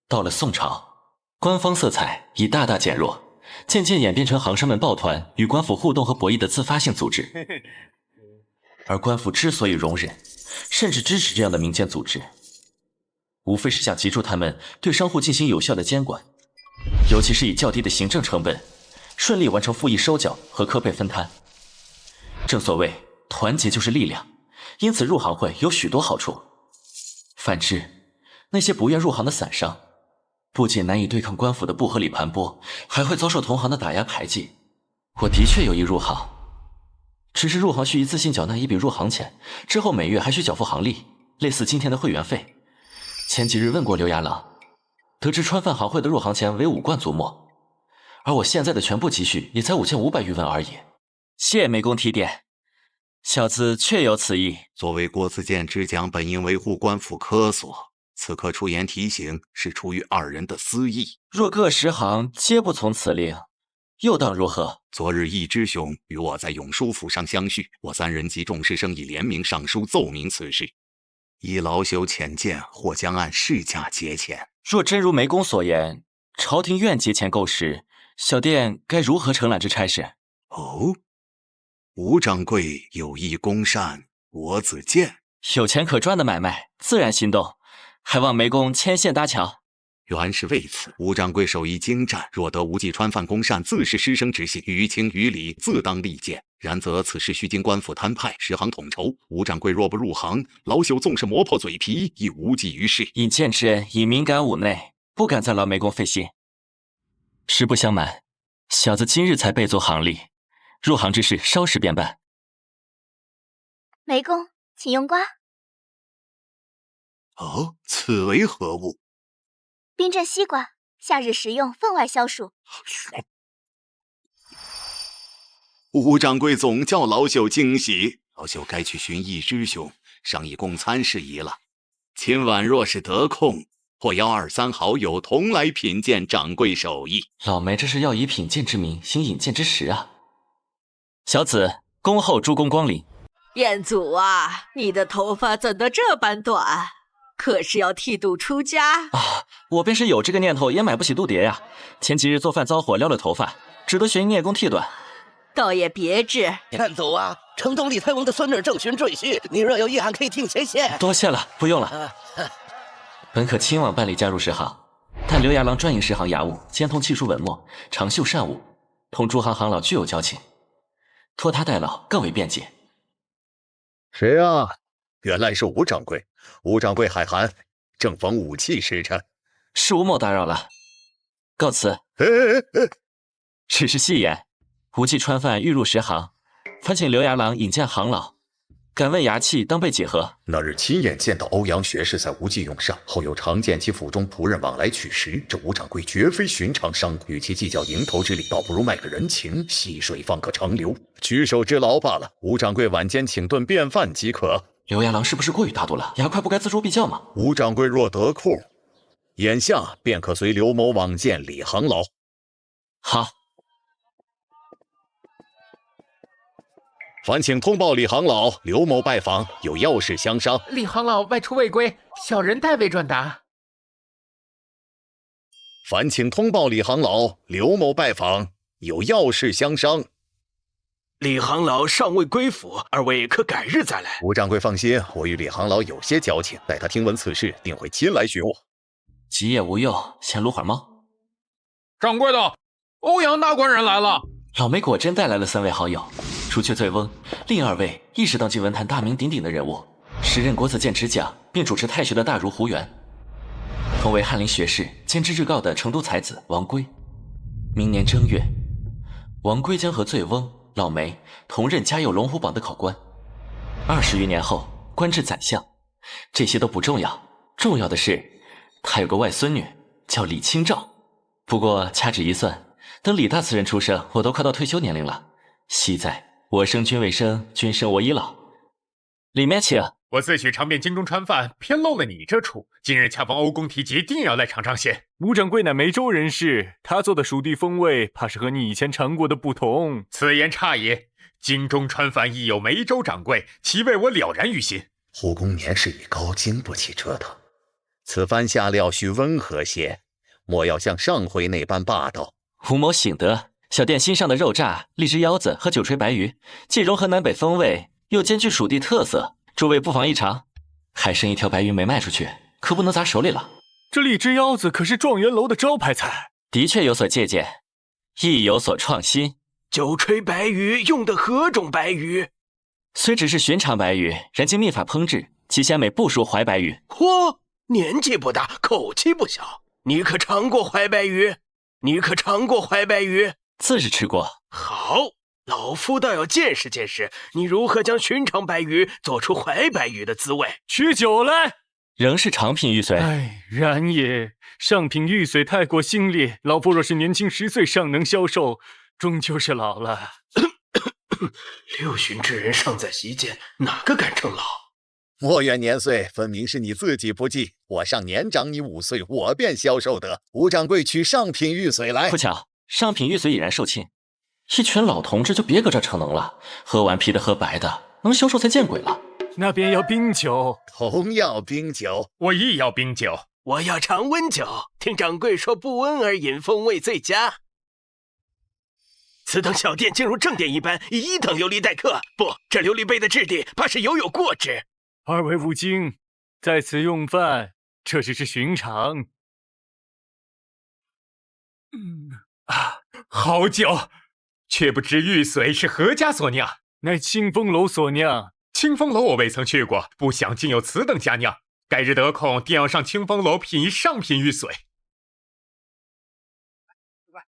到了宋朝，官方色彩已大大减弱，渐渐演变成行商们抱团与官府互动和博弈的自发性组织。而官府之所以容忍，甚至支持这样的民间组织，无非是想急促他们对商户进行有效的监管，尤其是以较低的行政成本，顺利完成赋役收缴和科配分摊。正所谓团结就是力量，因此入行会有许多好处。反之，那些不愿入行的散商，不仅难以对抗官府的不合理盘剥，还会遭受同行的打压排挤。我的确有意入行，只是入行需一次性缴纳一笔入行钱，之后每月还需缴付行例，类似今天的会员费。前几日问过刘牙郎，得知川饭行会的入行钱为5贯足墨，而我现在的全部积蓄也才5500余文而已。谢湄公提点，小子确有此意。作为国子监之讲，本应维护官府科所，此刻出言提醒，是出于二人的私意。若各十行皆不从此令，又当如何？昨日易之兄与我在永书府上相叙，我3人及众师生已联名上书奏明此事。依老朽浅见，或将按市价结钱。若真如湄公所言，朝廷愿结钱购食，小店该如何承揽这差事？哦，吴掌柜有意攻善国子监，有钱可赚的买卖，自然心动，还望湄公牵线搭桥。原是为此。吴掌柜手艺精湛，若得吴忌川饭公善，自是师生之幸，于情于理，自当力荐。然则此事须经官府摊派，十行统筹。吴掌柜若不入行，老朽纵是磨破嘴皮，亦无济于事。引荐之恩已敏感五内，不敢再劳湄公费心。实不相瞒，小子今日才备足行力，入行之事稍时便办。湄公，请用瓜。哦，此为何物？冰镇西瓜，夏日食用，分外消暑。吴掌柜总叫老朽惊喜，老朽该去寻易之兄商议供餐事宜了。今晚若是得空，或邀2、3好友同来品鉴掌柜手艺。老梅这是要以品鉴之名行引荐之实啊！小子恭候诸公光临。彦祖啊，你的头发怎得这般短？可是要剃度出家啊？我便是有这个念头，也买不起度牒呀。前几日做饭遭火撩了头发，只得寻聂公剃短。倒也别致。彦祖啊，城东李太翁的孙女正寻赘婿，你若有意涵，可以听前线。多谢了，不用了。本可亲往办理加入十行，但刘牙郎专营十行衙务，兼通技术文墨，长袖善舞，同诸行行老具有交情，托他代劳更为便捷。谁啊？原来是吴掌柜。吴掌柜海涵，正逢武器时辰，是吴某打扰了，告辞。只是戏言，吴忌川饭欲入十行，烦请刘牙郎引荐行老。敢问衙气当备几何？那日亲眼见到欧阳学士在吴忌用膳，后又常见其府中仆人往来取食。这吴掌柜绝非寻常商贾，与其计较蝇头之利，倒不如卖个人情，细水方可长流，举手之劳罢了。吴掌柜晚间请顿便饭即可。刘牙郎是不是过于大度了？牙快不该锱铢必较吗？吴掌柜若得空，眼下便可随刘某往见李行老。好。烦请通报李行老，刘某拜访，有要事相商。李行老外出未归，小人代为转达。烦请通报李行老，刘某拜访，有要事相商。李行老尚未归府，二位可改日再来。吴掌柜放心，我与李行老有些交情，待他听闻此事，定会亲来寻我。吉夜无忧，先撸会儿猫。掌柜的，欧阳大官人来了。老梅果真带来了3位好友，除却醉翁，另2位亦是当今文坛大名鼎鼎的人物，时任国子监执讲并主持太学的大儒胡元，同为翰林学士兼知制诰的成都才子王圭。明年正月，王圭将和醉翁、老梅同任嘉佑龙虎榜的考官，20余年后官至宰相。这些都不重要，重要的是他有个外孙女叫李清照。不过掐指一算，等李大此人出生，我都快到退休年龄了。惜在我生君未生，君生我已老。里面请。我自诩尝遍京中川饭，偏漏了你这出。今日恰逢欧公提及，定要来尝尝鲜。吴掌柜乃梅州人士，他做的蜀地风味，怕是和你以前尝过的不同。此言差也。京中川饭亦有梅州掌柜，其味我了然于心。胡公年事已高，经不起折腾。此番下料须温和些，莫要像上回那般霸道。吴某醒得，小店新上的肉炸、荔枝腰子和酒锤白鱼，既融合南北风味，又兼具蜀地特色，诸位不妨一尝。还剩1条白鱼没卖出去，可不能砸手里了。这荔枝腰子可是状元楼的招牌菜，的确有所借鉴，亦有所创新。酒锤白鱼用的何种白鱼？虽只是寻常白鱼，然经秘法烹制，其鲜美不输怀白鱼。嚯，年纪不大，口气不小。你可尝过怀白鱼？自是吃过。好，老夫倒要见识见识，你如何将寻常白鱼做出怀白鱼的滋味。取酒来。仍是长品玉髓。哎，然也。上品玉髓太过新烈，老夫若是年轻10岁尚能销售，终究是老了。6旬之人尚在席间，哪个敢称老？莫怨年岁，分明是你自己不济。我尚年长你5岁，我便销售得。吴掌柜取上品玉髓来。不巧，上品玉髓已然售罄，一群老同志就别搁这逞能了，喝完啤的喝白的，能销售才见鬼了。那便要冰酒，同要冰酒，我亦要冰酒。我要常温酒，听掌柜说不温而饮风味最佳。此等小店竟如正店一般，以1等琉璃待客，不，这琉璃杯的质地怕是有过之。二位勿惊，在此用饭，这只是寻常。好酒，却不知玉髓是何家所酿？乃清风楼所酿。清风楼我未曾去过，不想竟有此等佳酿。改日得空，定要上清风楼品一上品玉髓。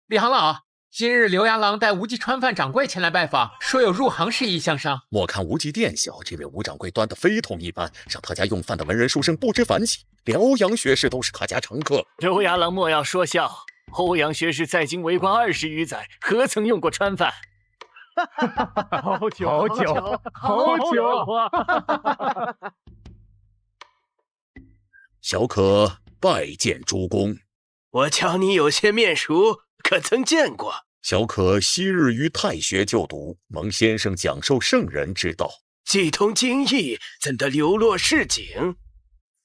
李行老，今日刘牙郎带无极川饭掌柜前来拜访，说有入行事宜相商。莫看无极店小，这位吴掌柜端得非同一般，上他家用饭的文人书生不知凡几，连欧阳学士都是他家常客。刘牙郎莫要说笑，欧阳学士在京为官20余载，何曾用过川饭？好酒，好酒，好酒！小可拜见诸公。我瞧你有些面熟，可曾见过？小可昔日于太学就读，蒙先生讲授圣人之道，既通经义，怎得流落市井？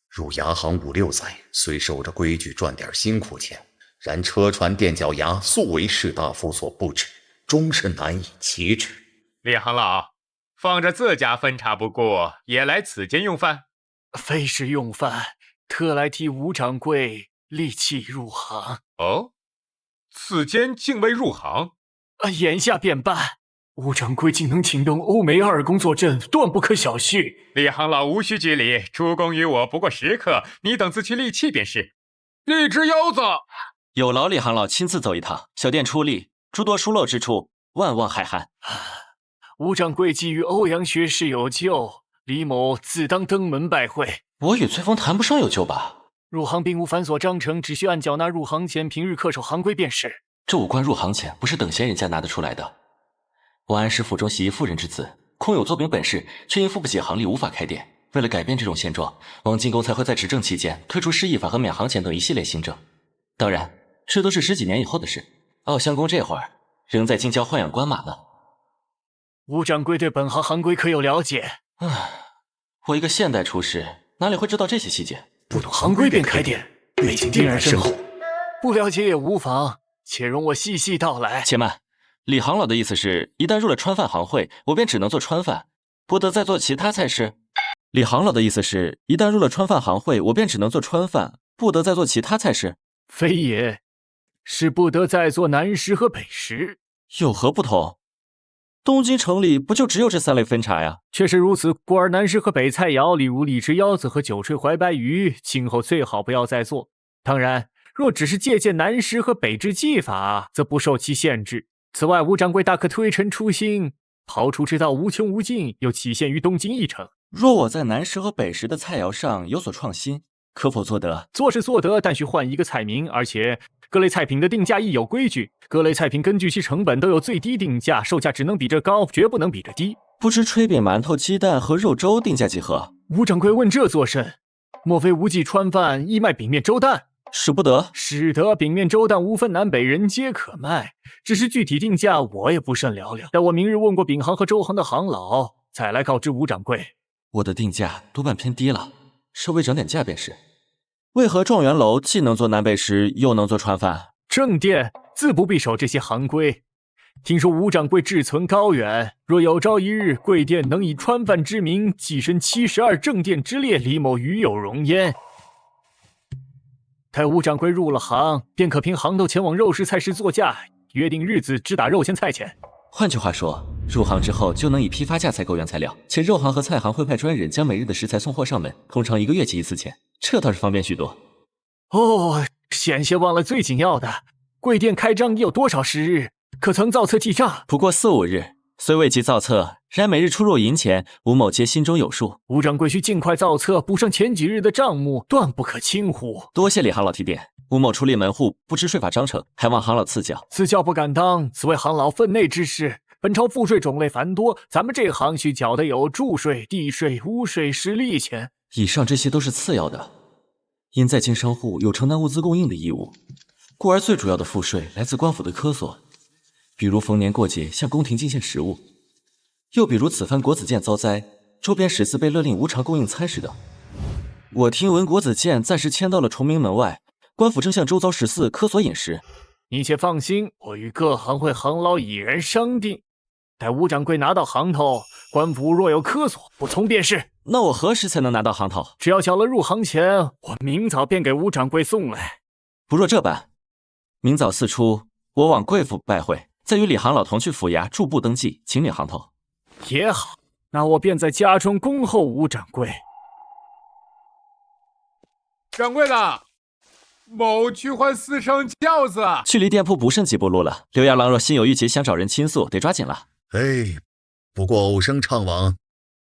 入牙行5、6载，虽守着规矩，赚点辛苦钱，然车船垫脚牙素为士大夫所不齿，终身难以启齿。李行老，放着自家分茶不顾，也来此间用饭？非是用饭，特来替吴掌柜立契入行。哦，此间竟未入行？眼下便办。吴掌柜竟能请动欧梅二公坐镇，断不可小觑。李行老无需拘礼，诸公与我不过食客，你等自去立契便是。荔枝腰子，有劳李行老亲自走一趟，小店出力，诸多疏漏之处，万望海涵。吴掌柜既与欧阳学士有旧，李某自当登门拜会。我与翠峰谈不上有旧吧？入行并无繁琐章程，只需按缴纳入行钱，平日恪守行规便是。这5贯入行钱不是等闲人家拿得出来的。我安师府中洗衣妇人之子，空有做饼本事，却因付不起行力无法开店。为了改变这种现状，王进公才会在执政期间推出失义法和免行钱等一系列新政。当然，这都是10几年以后的事。奥襄公这会儿仍在京郊豢养官马呢。吴掌柜对本行行规可有了解？我一个现代厨师，哪里会知道这些细节？不懂行规便开店，背景定然深厚。不了解也无妨，且容我细细道来。且慢，李行老的意思是，一旦入了川饭行会，我便只能做川饭，不得再做其他菜式。李行老的意思是，一旦入了川饭行会，我便只能做川饭，不得再做其他菜式。非也，是不得再做南食和北食。有何不同？东京城里不就只有这3类分茶呀？确实如此，故而南食和北菜肴，例如荔枝腰子和酒炊怀白鱼，今后最好不要再做。当然，若只是借鉴南食和北制技法，则不受其限制。此外，吴掌柜大可推陈出新，刨出之道无穷无尽，又岂限于东京一城。若我在南食和北食的菜肴上有所创新，可否做得？做是做得，但需换一个菜名，而且各类菜品的定价亦有规矩，各类菜品根据其成本都有最低定价，售价只能比这高，绝不能比这低。不知炊饼、馒头、鸡蛋和肉粥定价几何？吴掌柜问这作甚？莫非无忌川饭亦卖饼面粥蛋？使不得，使得，饼面粥蛋无分南北，人皆可卖。只是具体定价我也不甚了了，待我明日问过饼行和粥行的行老，再来告知吴掌柜。我的定价多半偏低了，稍微涨点价便是。为何状元楼既能做南北食，又能做川饭？正店自不必守这些行规。听说吴掌柜志存高远，若有朝一日贵店能以川饭之名跻身72正店之列，李某与有荣焉。待吴掌柜入了行，便可凭行头前往肉食菜市作价，约定日子只打肉钱菜钱。换句话说，入行之后就能以批发价采购原材料，且肉行和菜行会派专人将每日的食材送货上门，通常1个月寄1次钱，这倒是方便许多。哦，险些忘了最紧要的，贵店开张已有多少时日？可曾造册记账？不过4、5日，虽未及造册，然每日出入银钱，吴某皆心中有数。吴掌柜需尽快造册，补上前几日的账目，断不可轻忽。多谢李行老提点，吴某出立门户，不知税法章程，还望行老赐教。赐教不敢当，此为行老分内之事。本朝赋税种类繁多，咱们这行需缴的有住税、地税、屋税、实力钱。以上这些都是次要的，因在京商户有承担物资供应的义务，故而最主要的赋税来自官府的科所。比如逢年过节向宫廷进献食物，又比如此番国子监遭灾，周边十寺被勒令无偿供应餐食等。我听闻国子监暂时迁到了崇明门外，官府正向周遭十寺科所饮食。你且放心，我与各行会行老已然商定，待吴掌柜拿到行头，官府若有科所，不从便是。那我何时才能拿到行头？只要缴了入行钱，我明早便给吴掌柜送来。不若这般，明早四出，我往贵府拜会，再与李行老同去府衙驻部登记，请领行头。也好，那我便在家中恭候吴掌柜。掌柜的，某去换4升轿子。距离店铺不剩几步路了，刘牙郎若心有郁结，想找人倾诉，得抓紧了。哎，不过偶生怅惘，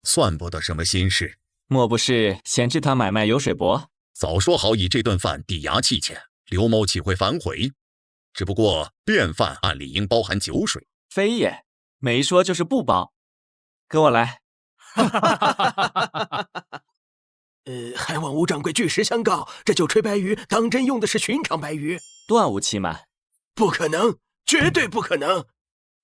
算不得什么心事。莫不是嫌这趟买卖油水薄？早说好以这顿饭抵押契钱，刘某岂会反悔？只不过便饭按理应包含酒水。非也，没说就是不包。跟我来。还望吴掌柜据实相告，这酒吹白鱼当真用的是寻常白鱼？断无其瞒。不可能，绝对不可能！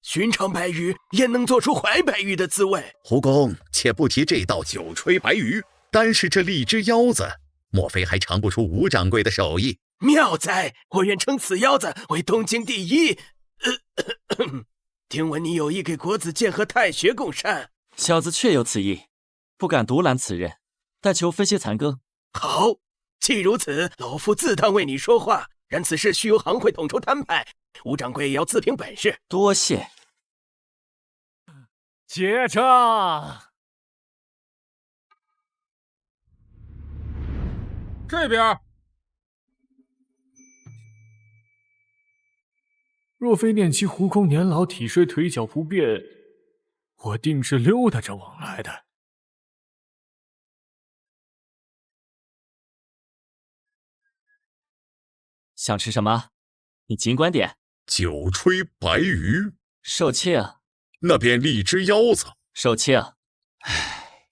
寻常白鱼焉能做出怀白鱼的滋味？胡公，且不提这道酒吹白鱼，单是这荔枝腰子，莫非还尝不出吴掌柜的手艺？妙哉！我愿称此腰子为东京第一。听闻你有意给国子监和太学供膳，小子确有此意，不敢独揽此任，但求分些残羹。好，既如此，老夫自当为你说话。然此事须由行会统筹摊派，吴掌柜也要自凭本事。多谢。结账。这边。若非念其胡公年老体衰腿脚不便，我定是溜达着往来的。想吃什么？你尽管点。酒吹白鱼，受庆。那边荔枝腰子，受庆。唉，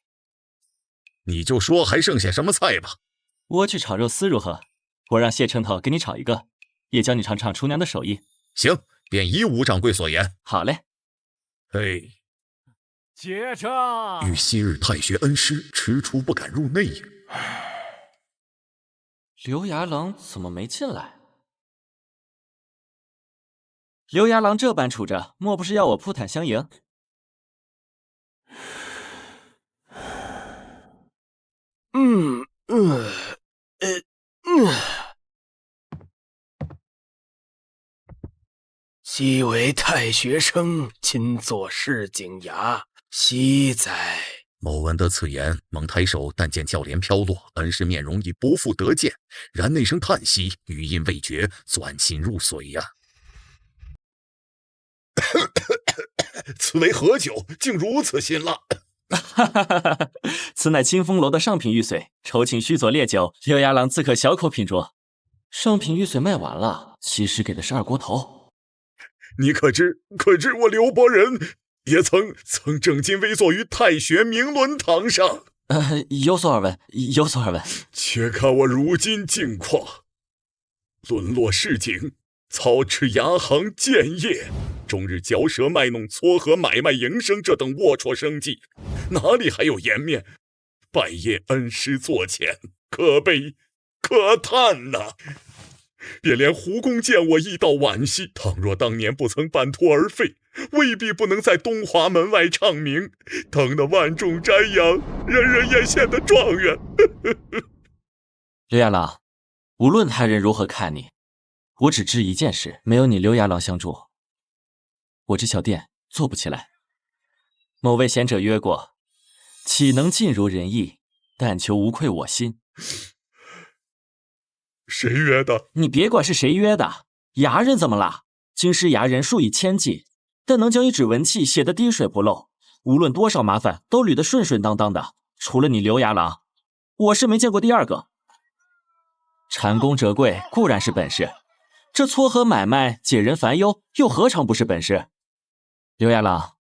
你就说还剩下什么菜吧。莴苣炒肉丝如何？我让谢城头给你炒一个，也教你尝尝厨娘的手艺。行，便依吴掌柜所言。好嘞。哎，结账。与昔日太学恩师踟蹰不敢入内。刘牙郎怎么没进来？刘牙郎这般处着，莫不是要我扑坦相迎？昔为太学生，亲作市井衙，惜哉！某闻得此言，猛抬手，但见轿帘飘落，恩师面容已不复得见，然那声叹息，余音未绝，钻心入髓呀。此为何酒，竟如此辛辣？此乃金风楼的上品玉髓，酬请须佐烈酒，刘牙郎自可小口品酌。上品玉髓卖完了，其实给的是二锅头。你可知我刘伯仁也曾正襟危坐于太学明伦堂上。有所耳闻，有所耳闻。且看我如今境况，沦落市井，操持牙行建业，终日嚼舌卖弄，撮合买卖营生这等龌龊生计，哪里还有颜面拜谒恩师座前？可悲可叹呐！便连胡公见我亦道惋惜，倘若当年不曾半途而废，未必不能在东华门外唱名，当那万众瞻仰、人人艳羡的状元。刘牙郎，无论他人如何看你，我只知一件事：没有你刘牙郎相助，我这小店做不起来。某位贤者曰过，岂能尽如人意，但求无愧我心。谁约的？你别管是谁约的，衙人怎么了？京师衙人数以千计，但能将一纸文契写得滴水不漏，无论多少麻烦都捋得顺顺当当的。除了你刘牙郎，我是没见过第二个。蟾宫折桂固然是本事，这撮合买卖解人烦忧又何尝不是本事？刘牙郎，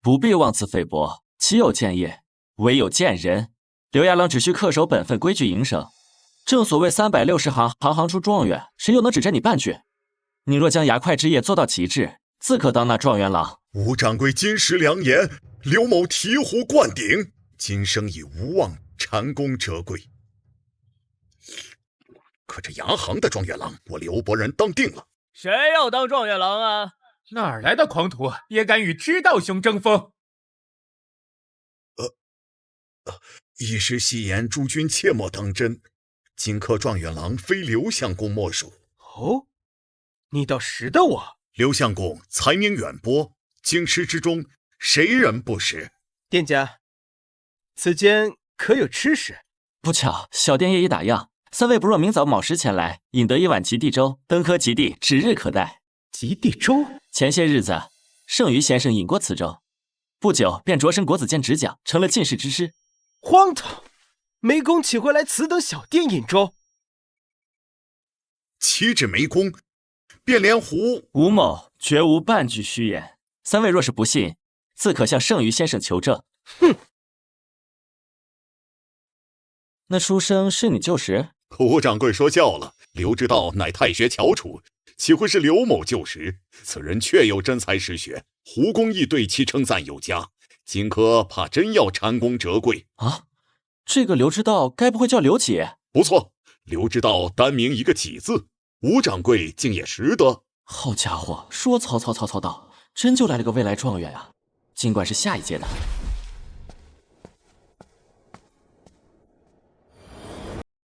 不必妄自菲薄，岂有见业，唯有见人。刘牙郎只需恪守本分，规矩营生。正所谓360行，行行出状元，谁又能只占你半句？你若将牙快之业做到极致，自可当那状元郎。吴掌柜今时良言，刘某醍醐灌顶，今生已无望蟾宫折桂。可这牙行的状元郎，我刘伯仁当定了。谁要当状元郎啊？哪儿来的狂徒，也敢与知道兄争锋？一时戏言，诸君切莫当真。今科状元郎非刘相公莫属。哦，你倒识得我。刘相公才名远播，京师之中谁人不识？店家，此间可有吃食？不巧，小店业已打烊，三位不若明早卯时前来，饮得一碗极地粥，登科极地，指日可待。极地粥？前些日子，圣于先生饮过此粥，不久便擢升国子监执讲，成了进士之师。荒唐！没功岂会来此等小店饮粥？岂止没功，便连胡吴某绝无半句虚言。三位若是不信，自可向圣于先生求证。哼！那书生是你旧识？吴掌柜说笑了，刘知道乃太学翘楚，岂会是刘某旧识？此人确有真才实学，胡公亦对其称赞有加。荆轲怕真要蟾宫折桂啊！这个刘知道该不会叫刘几？不错，刘知道单名一个几字，吴掌柜竟也识得。好家伙，说曹操到，真就来了个未来状元啊！尽管是下一届的。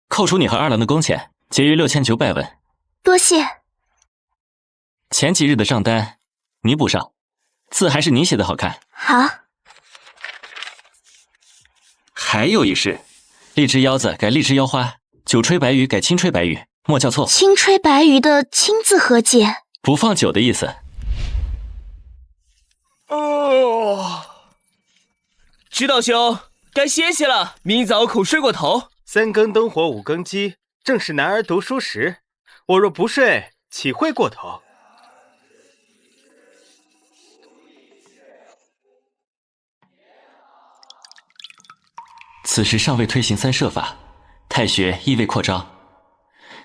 扣除你和二郎的工钱，结余6900文。多谢。前几日的账单你补上，字还是你写的好看。好。还有一事，荔枝腰子改荔枝腰花，久吹白鱼改青吹白鱼，莫叫错。青吹白鱼的青字何解？不放酒的意思。知道兄，该歇歇了，明早恐睡过头。3更灯火5更鸡，正是男儿读书时。我若不睡，岂会过头？此时尚未推行3社法，太学亦未扩招。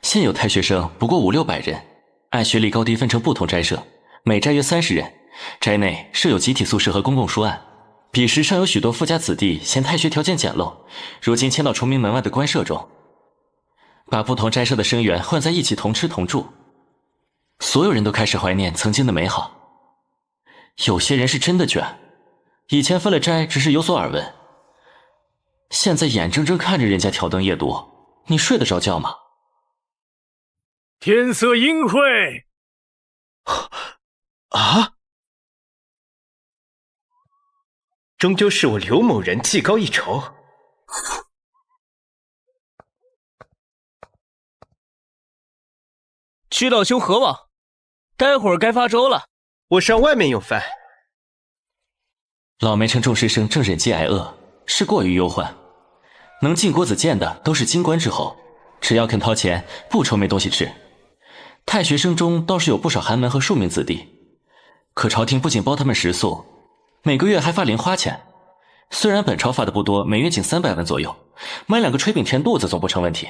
现有太学生不过500-600人，按学历高低分成不同斋舍，每斋约30人。斋内设有集体宿舍和公共书案。彼时尚有许多富家子弟嫌太学条件简陋，如今迁到崇明门外的官舍中，把不同斋舍的生员混在一起同吃同住。所有人都开始怀念曾经的美好。有些人是真的卷，以前分了斋只是有所耳闻，现在眼睁睁看着人家挑灯夜读，你睡得着觉吗？天色阴晦。啊！终究是我刘某人技高一筹。知道兄何往？待会儿该发粥了，我上外面用饭。老梅趁众师生正忍饥挨饿，是过于忧患。能进国子监的都是京官之后，只要肯掏钱，不愁没东西吃。太学生中倒是有不少寒门和庶民子弟，可朝廷不仅包他们食宿，每个月还发零花钱。虽然本朝发的不多，每月仅300文左右，买2个炊饼填肚子总不成问题。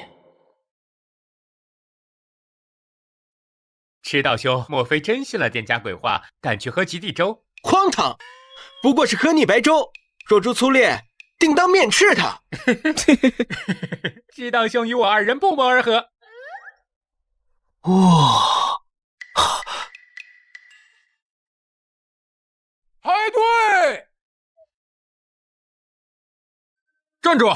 知道兄莫非真信了店家鬼话，敢去喝极地粥？荒唐！不过是喝腻白粥，若出粗劣，定当面斥他。知道兄与我2人不谋而合。哇！排队！站住！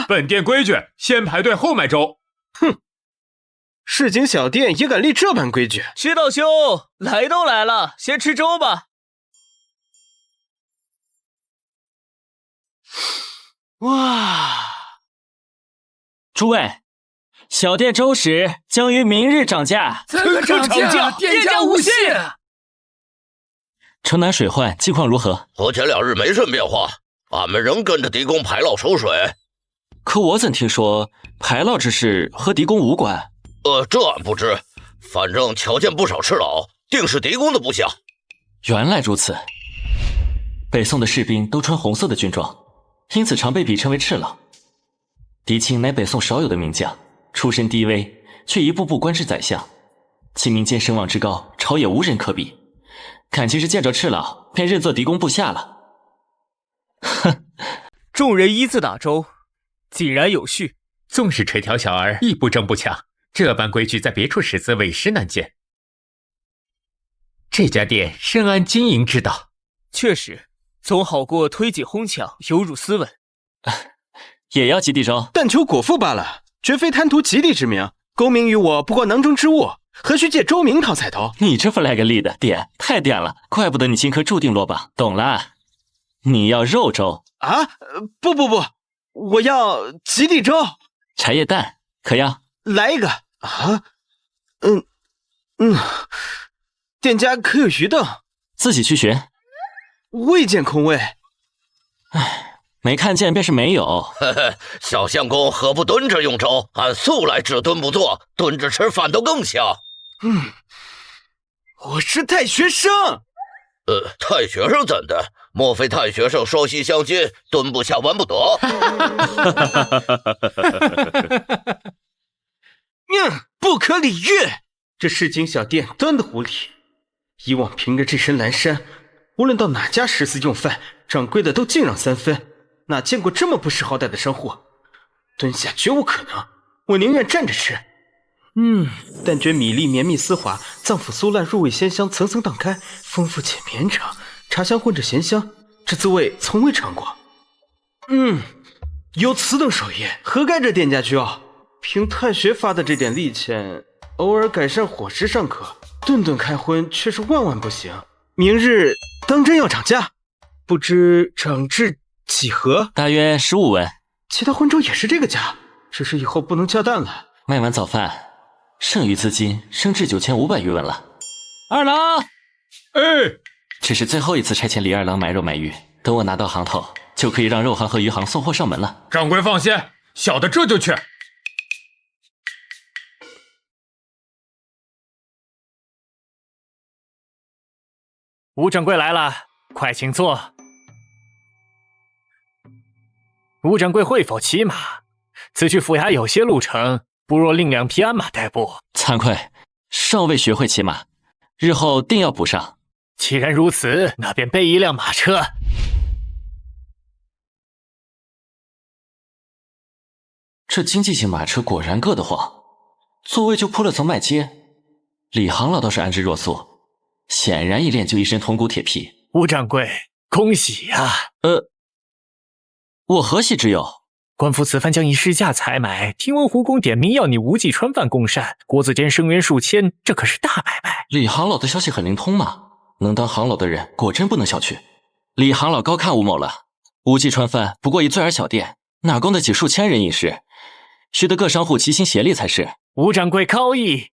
本店规矩，先排队后买粥。哼！市井小店也敢立这般规矩？知道兄，来都来了，先吃粥吧。哇！诸位，小店粥食将于明日涨价。这个涨价，店家无信。城南水患近况如何？和前2日没甚变化，俺们仍跟着狄公排涝收水。可我怎听说排涝之事和狄公无关？这俺不知，反正瞧见不少赤老，定是狄公的部下。原来如此。北宋的士兵都穿红色的军装，因此常被比称为赤老。狄青乃北宋少有的名将，出身低微，却一步步官至宰相，其民间声望之高，朝野无人可比。看其是见着赤老，便认作狄公部下了。哼！众人依次打周，井然有序。纵使垂髫小儿，亦不争不抢。这般规矩在别处识字，委实难见。这家店深谙经营之道，确实总好过推挤哄抢，有辱斯文。也要及第周，但求果腹罢了，绝非贪图及第之名。功名于我不过囊中之物，何须借周名讨彩头？你这 flag 立的点太点了，怪不得你荆轲注定落榜。懂了，你要肉粥啊？不，我要及第粥。茶叶蛋可要？来一个啊！店家可有余凳？自己去寻。未见空位。唉，没看见便是没有。呵呵，小相公何不蹲着用粥？俺素来只蹲不坐，蹲着吃饭都更香。我是太学生。太学生怎的？莫非太学生双膝相接，蹲不下弯不得？不可理喻！这市井小店端的无礼。以往凭着这身蓝衫，无论到哪家食肆用饭，掌柜的都敬让3分，哪见过这么不识好歹的商户？蹲下绝无可能，我宁愿站着吃。但觉米粒绵密丝滑，脏腑酥烂，入味鲜香，层层荡开，丰富且绵长，茶香混着咸香，这滋味从未尝过。有此等手艺，何该这店家倨傲？凭太学发的这点利钱，偶尔改善伙食尚可，顿顿开荤却是万万不行。明日当真要涨价，不知涨至几何？大约15文。其他荤粥也是这个价，只是以后不能加蛋了。卖完早饭，剩余资金升至9500余文了。二郎，这是最后一次差遣李二郎买肉买鱼，等我拿到行头，就可以让肉行和鱼行送货上门了。掌柜放心，小的这就去。吴掌柜来了，快请坐。吴掌柜会否骑马？此去府衙有些路程，不若另2匹鞍马代步。惭愧，尚未学会骑马，日后定要补上。既然如此，那便备1辆马车。这经济型马车果然硌得慌，座位就铺了层麦秸。李行老倒是安之若素，显然一练就一身铜骨铁皮。吴掌柜，恭喜呀！我何喜之有？官府此番将一市价采买，听闻胡公点名要你无忌川饭供膳，国子监声援数千，这可是大买卖。李行老的消息很灵通嘛，能当行老的人果真不能小觑。李行老高看吴某了，无忌川饭不过一醉儿小店，哪供得起数千人饮食？须得各商户齐心协力才是。吴掌柜高义，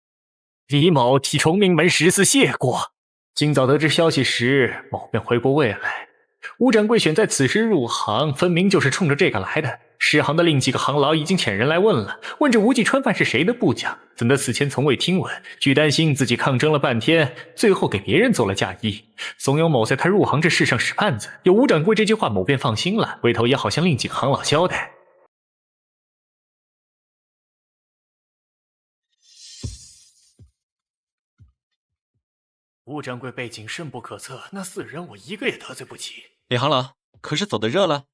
李某替崇明门14谢过。今早得知消息时，某便回过味来。吴掌柜选在此时入行，分明就是冲着这个来的。诗行的另几个行老已经遣人来问了，问这无忌川饭是谁的部将，怎的此前从未听闻？据担心自己抗争了半天，最后给别人做了嫁衣，怂恿某在他入行这事上使绊子。有吴掌柜这句话，某便放心了，回头也好向另几个行老交代。吴掌柜背景深不可测，那4人我一个也得罪不起。李行老，可是走得热了？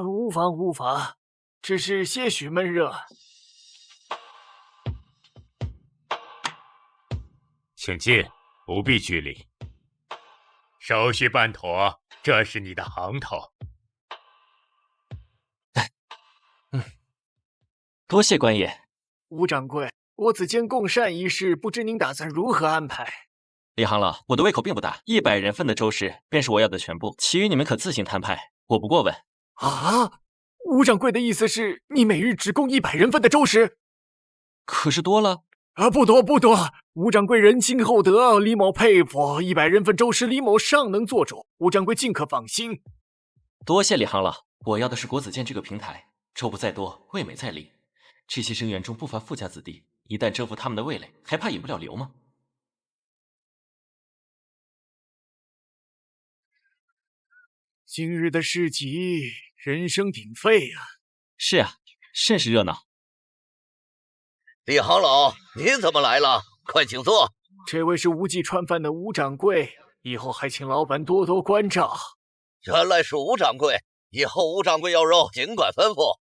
无妨，只是些许闷热。请进，不必拘礼。手续办妥，这是你的行头。多谢官爷。吴掌柜，我子监供膳一事，不知您打算如何安排？李行老，我的胃口并不大，100人份的粥食便是我要的全部，其余你们可自行摊派，我不过问。啊！吴掌柜的意思是，你每日只供100人份的粥食？可是多了。不多不多，吴掌柜人心厚德，李某佩服。100人份粥食，李某尚能做主，吴掌柜尽可放心。多谢李行老，我要的是国子监这个平台，粥不在多，味美在灵。这些生源中不乏富家子弟，一旦征服他们的味蕾，还怕引不了流吗？今日的市集人声鼎沸啊！是啊，甚是热闹。李行老，您怎么来了？快请坐。这位是无忌川饭的吴掌柜，以后还请老板多多关照。原来是吴掌柜，以后吴掌柜要肉尽管吩咐。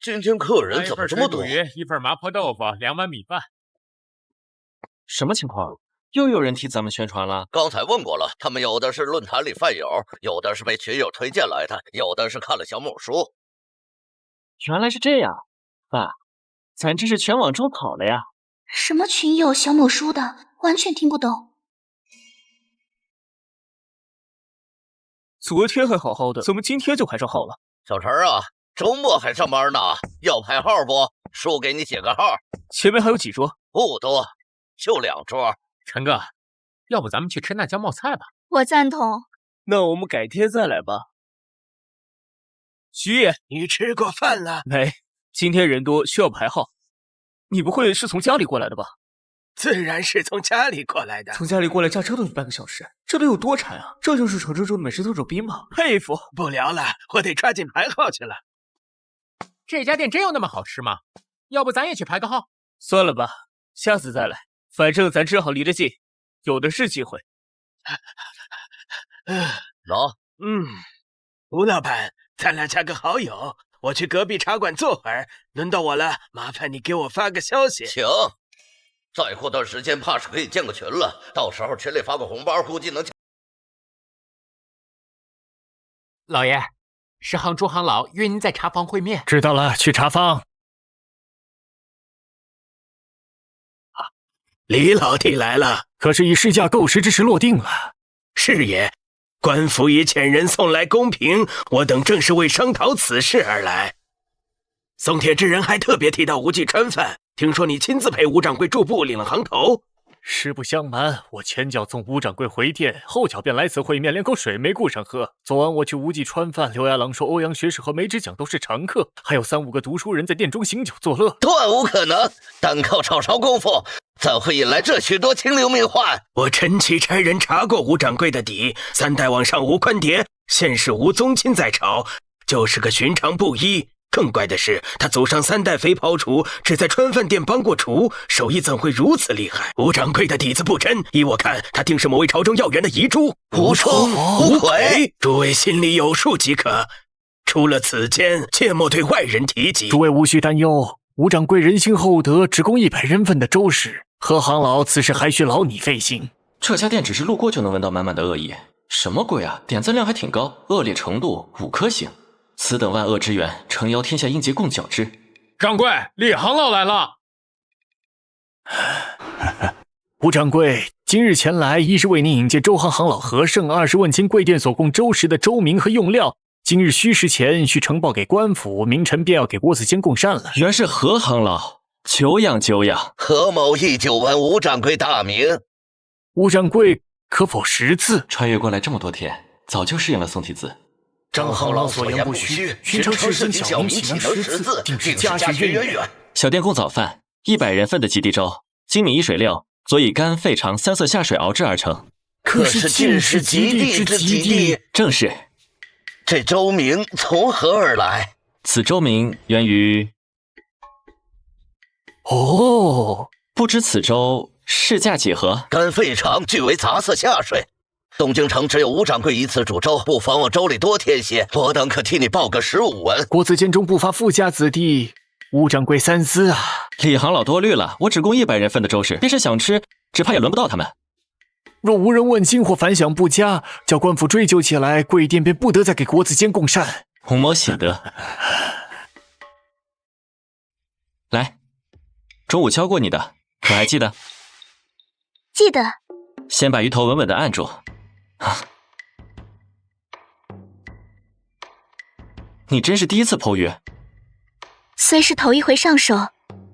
今天客人怎么这么多？1份麻婆豆腐，2碗米饭。什么情况？又有人替咱们宣传了？刚才问过了，他们有的是论坛里饭友，有的是被群友推荐来的，有的是看了小某书。原来是这样，爸，咱这是全网中跑了呀！什么群友小某书的，完全听不懂。昨天还好好的，怎么今天就排上号了？小陈啊，周末还上班呢，要排号不？叔给你写个号。前面还有几桌？不多，就2桌。陈哥，要不咱们去吃那家冒菜吧？我赞同。那我们改天再来吧。徐爷，你吃过饭了？没，今天人多，需要排号。你不会是从家里过来的吧？自然是从家里过来的。从家里过来驾车都是半个小时，这得有多馋啊！这就是传说中的美食特种兵吗？佩服！不聊了，我得抓紧排号去了。这家店真有那么好吃吗？要不咱也去排个号？算了吧，下次再来。反正咱正好离得近，有的是机会。吴老板，咱俩加个好友，我去隔壁茶馆坐会儿。轮到我了，麻烦你给我发个消息。行，再过段时间怕是可以建个群了，到时候群里发个红包，估计能。老爷，十行朱行老约您在茶坊会面。知道了，去茶坊。李老弟来了，可是以市价购食之事落定了。是也，官府已遣人送来公平，我等正是为商讨此事而来。送帖之人还特别提到无忌川饭，听说你亲自陪吴掌柜驻步，领了行头。实不相瞒，我前脚送吴掌柜回店，后脚便来此会面，连口水没顾上喝。昨晚我去无忌川饭，刘牙郎说欧阳学士和梅之奖都是常客，还有3、5个读书人在店中醒酒作乐。断无可能，单靠炒勺功夫，怎会引来这许多清流名宦？我陈启差人查过吴掌柜的底，3代往上无宽碟，现世无宗亲在朝，就是个寻常布衣。更怪的是，他祖上3代肥庖厨，只在川饭店帮过厨，手艺怎会如此厉害？吴掌柜的底子不真，依我看，他定是某位朝中要员的遗珠。无冲无悔，诸位心里有数即可。出了此间，切莫对外人提及。诸位无需担忧，吴掌柜人心厚德，只供100人份的粥食。何行老，此事还需劳你费心。这家店只是路过就能闻到满满的恶意，什么鬼啊？点赞量还挺高，恶劣程度5颗星。此等万恶之源，诚邀天下英杰共矫之。掌柜，李行老来了。吴掌柜，今日前来，一是为您引荐周行行老何胜，二是问清贵店所供粥食的粥名和用料。今日戌时前需呈报给官府，明晨便要给国子监供膳了。原是何行老，久仰久仰。何某亦久闻吴掌柜大名。吴掌柜可否识字？穿越过来这么多天，早就适应了宋体字。张行老所言不虚，寻常市井小民岂能识字，定是家学渊源。小店供早饭，100人份的及第粥，精米1水6，佐以肝、肺、肠3色下水熬制而成。可是尽是极地之极地。正是。这粥名从何而来？此粥名源于……不知此粥市价几何？肝、肺、肠俱为杂色下水。东京城只有吴掌柜以此煮粥，不妨往粥里多添些，我等可替你报个15文。国子监中不乏富家子弟，吴掌柜三思啊！李行老多虑了，我只供100人份的粥食，便是想吃，只怕也轮不到他们。若无人问津或反响不佳，叫官府追究起来，贵店便不得再给国子监供膳。洪某显得。来，中午教过你的，可还记得？记得。先把鱼头稳稳的按住。你真是第一次剖鱼？虽是头一回上手，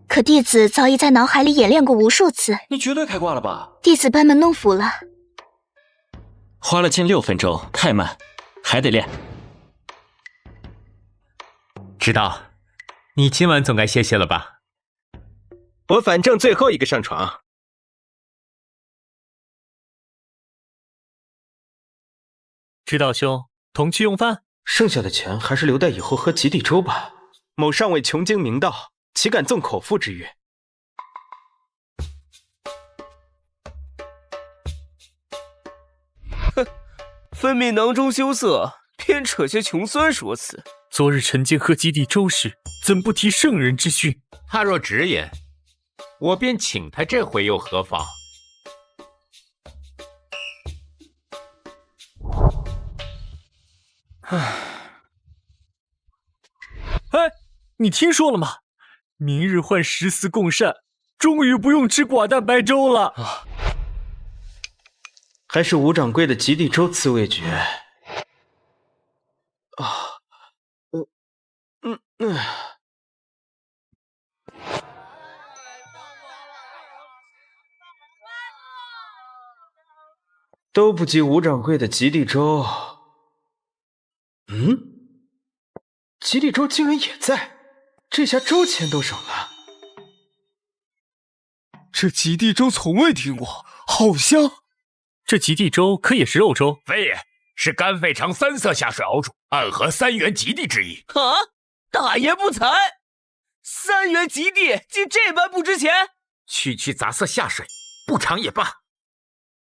可弟子早已在脑海里演练过无数次。你绝对开挂了吧？弟子班门弄斧了。花了近6分钟，太慢，还得练。知道，你今晚总该歇歇了吧？我反正最后一个上床。知道兄，同去用饭。剩下的钱还是留待以后喝极地粥吧。某上尉穷经明道，岂敢纵口腹之欲？哼，分明囊中羞涩，偏扯些穷酸说辞。昨日臣见喝极地粥时，怎不提圣人之训？他若直言，我便请他，这回又何妨？哎，你听说了吗？明日换14共膳，终于不用吃寡蛋白粥了。还是吴掌柜的极地粥滋味绝。都不及吴掌柜的极地粥。极地粥竟然也在，这下粥钱都省了。这极地粥从未听过，好香。这极地粥可也是肉粥？非也，是干肺肠3色下水熬煮，暗合3元极地之意。啊！大言不惭！3元极地竟这般不值钱？区杂色下水，不尝也罢。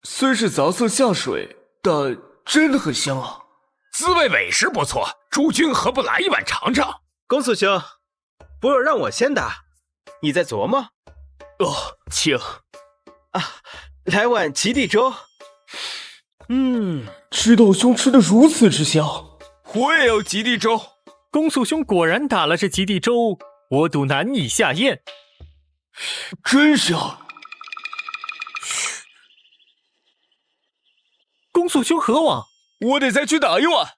虽是杂色下水，但真的很香啊。滋味委实不错，诸君何不来一碗尝尝？公孙兄，不若让我先答，你在琢磨？请。来碗极地粥。知道兄吃的如此之香，我也要极地粥。公孙兄果然打了这极地粥，我赌难以下咽。真香。公孙兄何往？我得再去打一碗。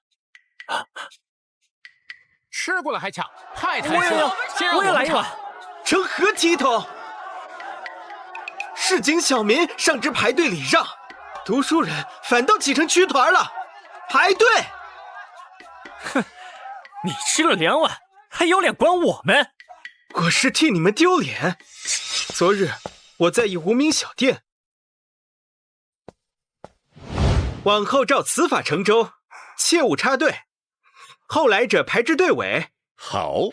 吃过了还抢，太贪心了！我也来一碗。成何体统？市井小民上至排队礼让，读书人反倒挤成区团了，排队。哼，你吃了2碗，还有脸管我们？我是替你们丢脸。昨日我在一无名小店，往后照此法盛粥，切勿插队。后来者排至队尾。好，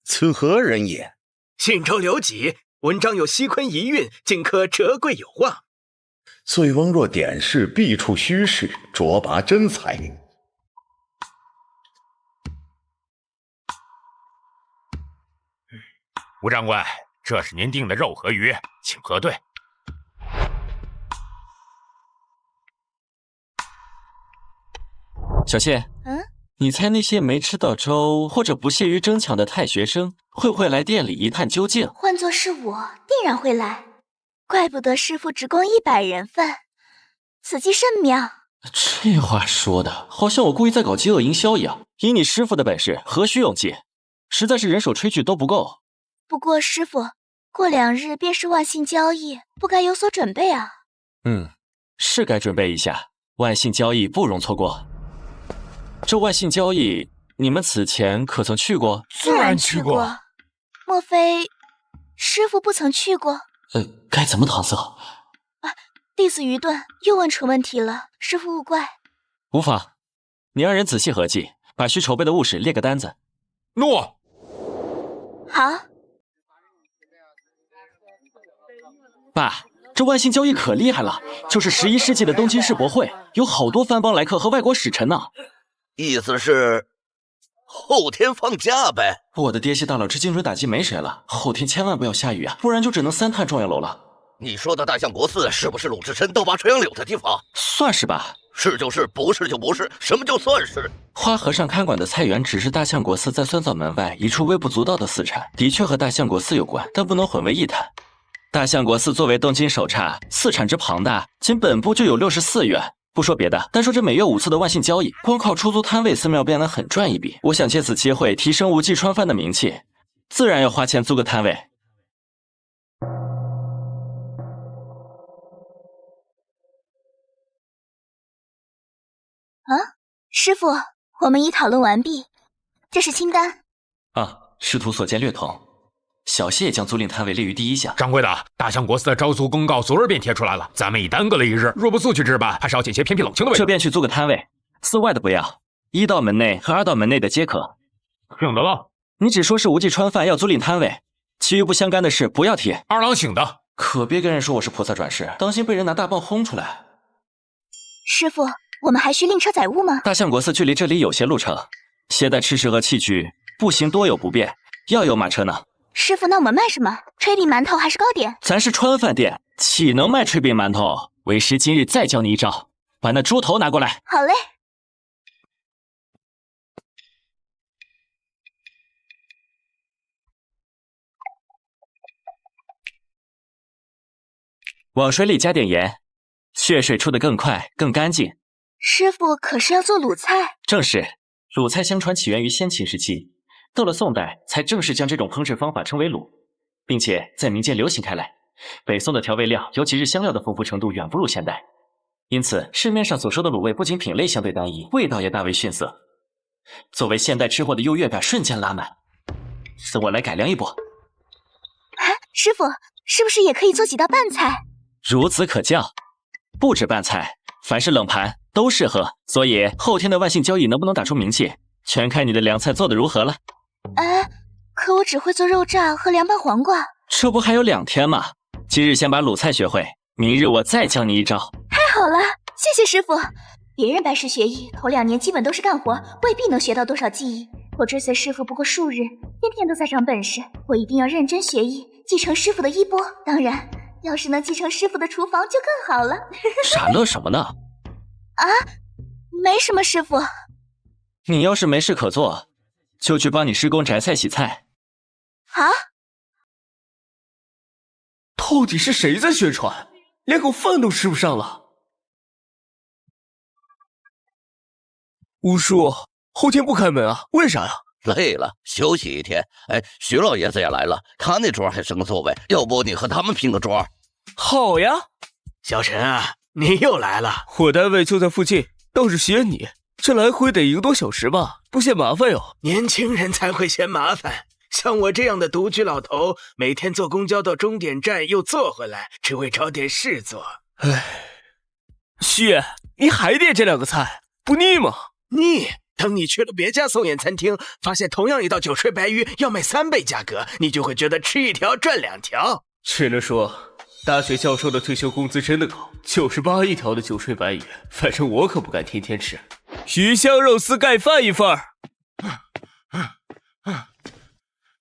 此何人也？信州刘几，文章有西昆遗韵，竟可折桂有望。醉翁若点事，必出虚实，卓拔真才。吴掌柜，这是您订的肉和鱼，请核对。小谢，你猜那些没吃到粥或者不屑于争抢的太学生会不会来店里一探究竟？换作是我，定然会来。怪不得师傅只供100人份，此计甚妙。这话说的好像我故意在搞饥饿营销一样。以你师傅的本事，何须用计？实在是人手炊具都不够。不过师傅，过2日便是万信交易，不该有所准备啊。是该准备一下。万信交易不容错过。这万信交易，你们此前可曾去过？自然去过。莫非师傅不曾去过？该怎么搪塞？弟子愚钝，又问蠢问题了，师傅勿怪。无妨，你2人仔细合计，把需筹备的物事列个单子。诺。好。爸，这万信交易可厉害了，就是11世纪的东京世博会，有好多番邦来客和外国使臣呢。意思是后天放假呗？我的爹系大佬，这精准打击没谁了，后天千万不要下雨啊，不然就只能3探状元楼了。你说的大相国寺是不是鲁智深斗拔垂杨柳的地方？算是吧。是就是，不是就不是，什么就算是？花和尚看管的菜园只是大相国寺在酸枣门外一处微不足道的私产，的确和大相国寺有关，但不能混为一谈。大相国寺作为东京首刹，寺产之庞大，仅本部就有64院，不说别的，单说这每月5次的万信交易，光靠出租摊位，寺庙便能很赚一笔。我想借此机会提升无忌川饭的名气，自然要花钱租个摊位。啊，师傅，我们已讨论完毕，这是清单。啊，师徒所见略同。小谢也将租赁摊位列于第1项。掌柜的，大相国寺的招租公告昨日便贴出来了，咱们已耽搁了1日，若不速去置办，怕少捡些偏僻冷清的位置。这便去租个摊位，寺外的不要，1道门内和2道门内的皆可。醒得了。你只说是无忌川饭要租赁摊位，其余不相干的事不要提。二郎醒的，可别跟人说我是菩萨转世，当心被人拿大棒轰出来。师傅，我们还需另车载物吗？大相国寺距离这里有些路程，携带吃食和器具，步行多有不便，要有马车呢。师傅，那我们卖什么？炊饼、馒头还是糕点？咱是川饭店，岂能卖炊饼馒头？为师今日再教你一招，把那猪头拿过来。好嘞。往水里加点盐，血水出得更快更干净。师傅可是要做鲁菜？正是，鲁菜相传起源于先秦时期。到了宋代，才正式将这种烹制方法称为鲁，并且在民间流行开来。北宋的调味料，尤其是香料的丰富程度远不如现代，因此市面上所说的卤味不仅品类相对单一，味道也大为逊色。作为现代吃货的优越感瞬间拉满。等我来改良一波。师傅，是不是也可以做几道拌菜？孺子可教，不止拌菜，凡是冷盘都适合。所以后天的万信交易能不能打出名气，全看你的凉菜做得如何了。可我只会做肉炸和凉拌黄瓜。这不还有2天吗？今日先把鲁菜学会，明日我再教你一招。太好了，谢谢师傅。别人拜师学艺，头2年基本都是干活，未必能学到多少技艺。我追随师傅不过数日，天天都在长本事。我一定要认真学艺，继承师傅的衣钵。当然，要是能继承师傅的厨房就更好了。傻乐什么呢？啊，没什么，师傅。你要是没事可做，就去帮你师公摘菜洗菜。啊？到底是谁在宣传？连口饭都吃不上了。吴叔，后天不开门啊？为啥呀？累了，休息1天。徐老爷子也来了，他那桌还剩个座位，要不你和他们拼个桌？好呀。小陈啊，你又来了。我单位就在附近，倒是稀罕你。这来回得1个多小时吧，不嫌麻烦哟。年轻人才会嫌麻烦，像我这样的独居老头，每天坐公交到终点站又坐回来，只为找点事做。旭，你还点这2个菜，不腻吗？腻。等你去了别家松眼餐厅，发现同样一道酒炊白鱼要卖3倍价格，你就会觉得吃1条赚2条。只能说大学教授的退休工资真的高，98一条的酒炊白鱼，反正我可不敢天天吃。鱼香肉丝盖饭1份。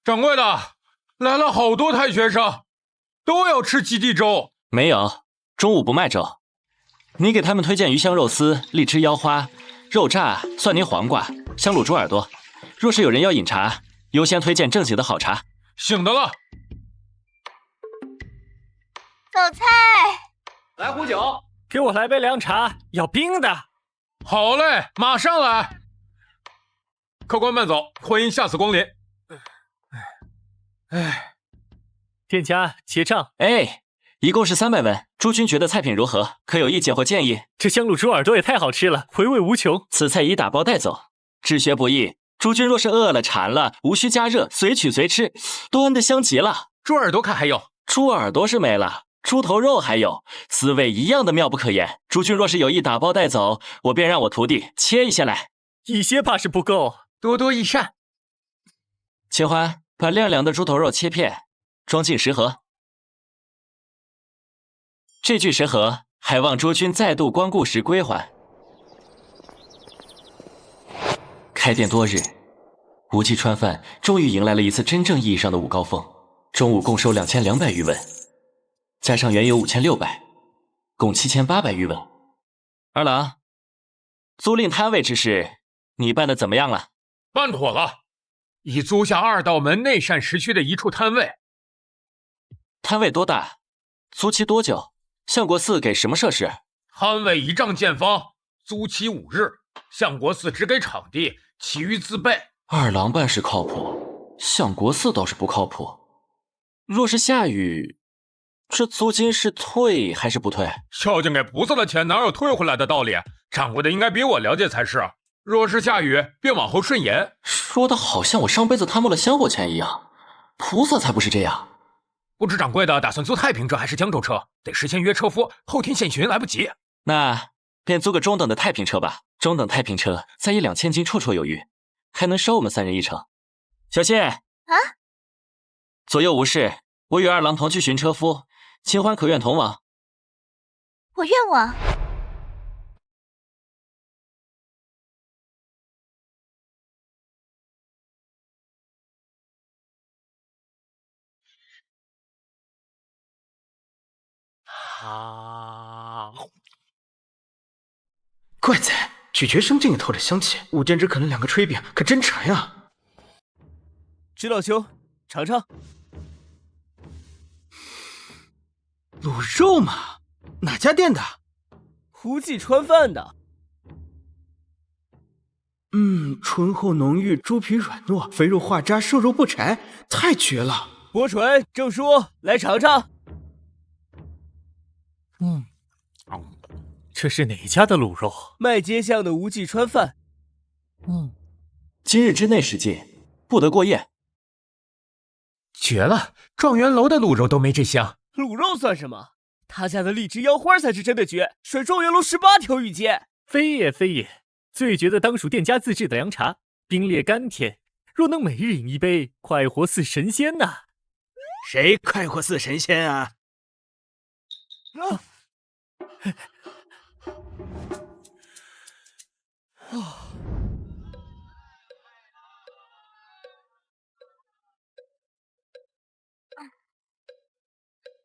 掌柜的，来了好多太学生，都要吃基地粥。没有，中午不卖粥。你给他们推荐鱼香肉丝、荔枝腰花、肉炸、蒜泥黄瓜、香卤猪耳朵。若是有人要饮茶，优先推荐正经的好茶。醒得了。走菜。来壶酒，给我来杯凉茶，要冰的。好嘞，马上来。客官慢走，欢迎下次光临。店家结账。一共是300文。诸君觉得菜品如何？可有意见或建议？这香卤猪耳朵也太好吃了，回味无穷。此菜已打包带走，治学不易。诸君若是饿了馋了，无需加热，随取随吃，端得香极了。猪耳朵看还有？猪耳朵是没了，猪头肉还有，滋味一样的妙不可言。诸君若是有意打包带走，我便让我徒弟切一些来。一些怕是不够，多多益善。秦欢，把亮亮的猪头肉切片，装进食盒。这具食盒，还望诸君再度光顾时归还。开店多日，无忌川饭终于迎来了一次真正意义上的午高峰。中午共收2200余文，加上原油5600，共7800余文。二郎，租赁摊位之事，你办的怎么样了？办妥了，已租下2道门内陕时区的一处摊位。摊位多大？租期多久？相国寺给什么设施？摊位1丈见方，租期5日。相国寺只给场地，其余自备。二郎办事靠谱，相国寺倒是不靠谱。若是下雨，这租金是退还是不退？孝敬给菩萨的钱哪有退回来的道理？掌柜的应该比我了解才是。若是下雨，便往后顺延。说的好像我上辈子贪墨了香火钱一样，菩萨才不是这样。不知掌柜的打算租太平车还是江州车？得事先约车夫，后天现寻来不及。那便租个中等的太平车吧。中等太平车在1-2千斤绰绰有余，还能收我们3人一程。小谢啊，左右无事，我与二郎同去寻车夫，秦欢可愿同往？我愿往。怪哉，咀嚼声竟也透着香气，五剑只啃了2个炊饼，可真馋啊！知道兄，尝尝。卤肉嘛，哪家店的？胡记川饭的。醇厚浓郁，猪皮软糯，肥肉化渣，瘦肉不柴，太绝了！伯纯、郑叔，来尝尝。这是哪家的卤肉？麦街巷的吴记川饭。今日之内食尽，不得过夜。绝了！状元楼的卤肉都没这香。卤肉算什么？他家的荔枝腰花才是真的绝，甩状元楼18条御街。非也非也，最绝的当属店家自制的凉茶，冰冽甘甜，若能每日饮一杯，快活似神仙呐！谁快活似神仙啊？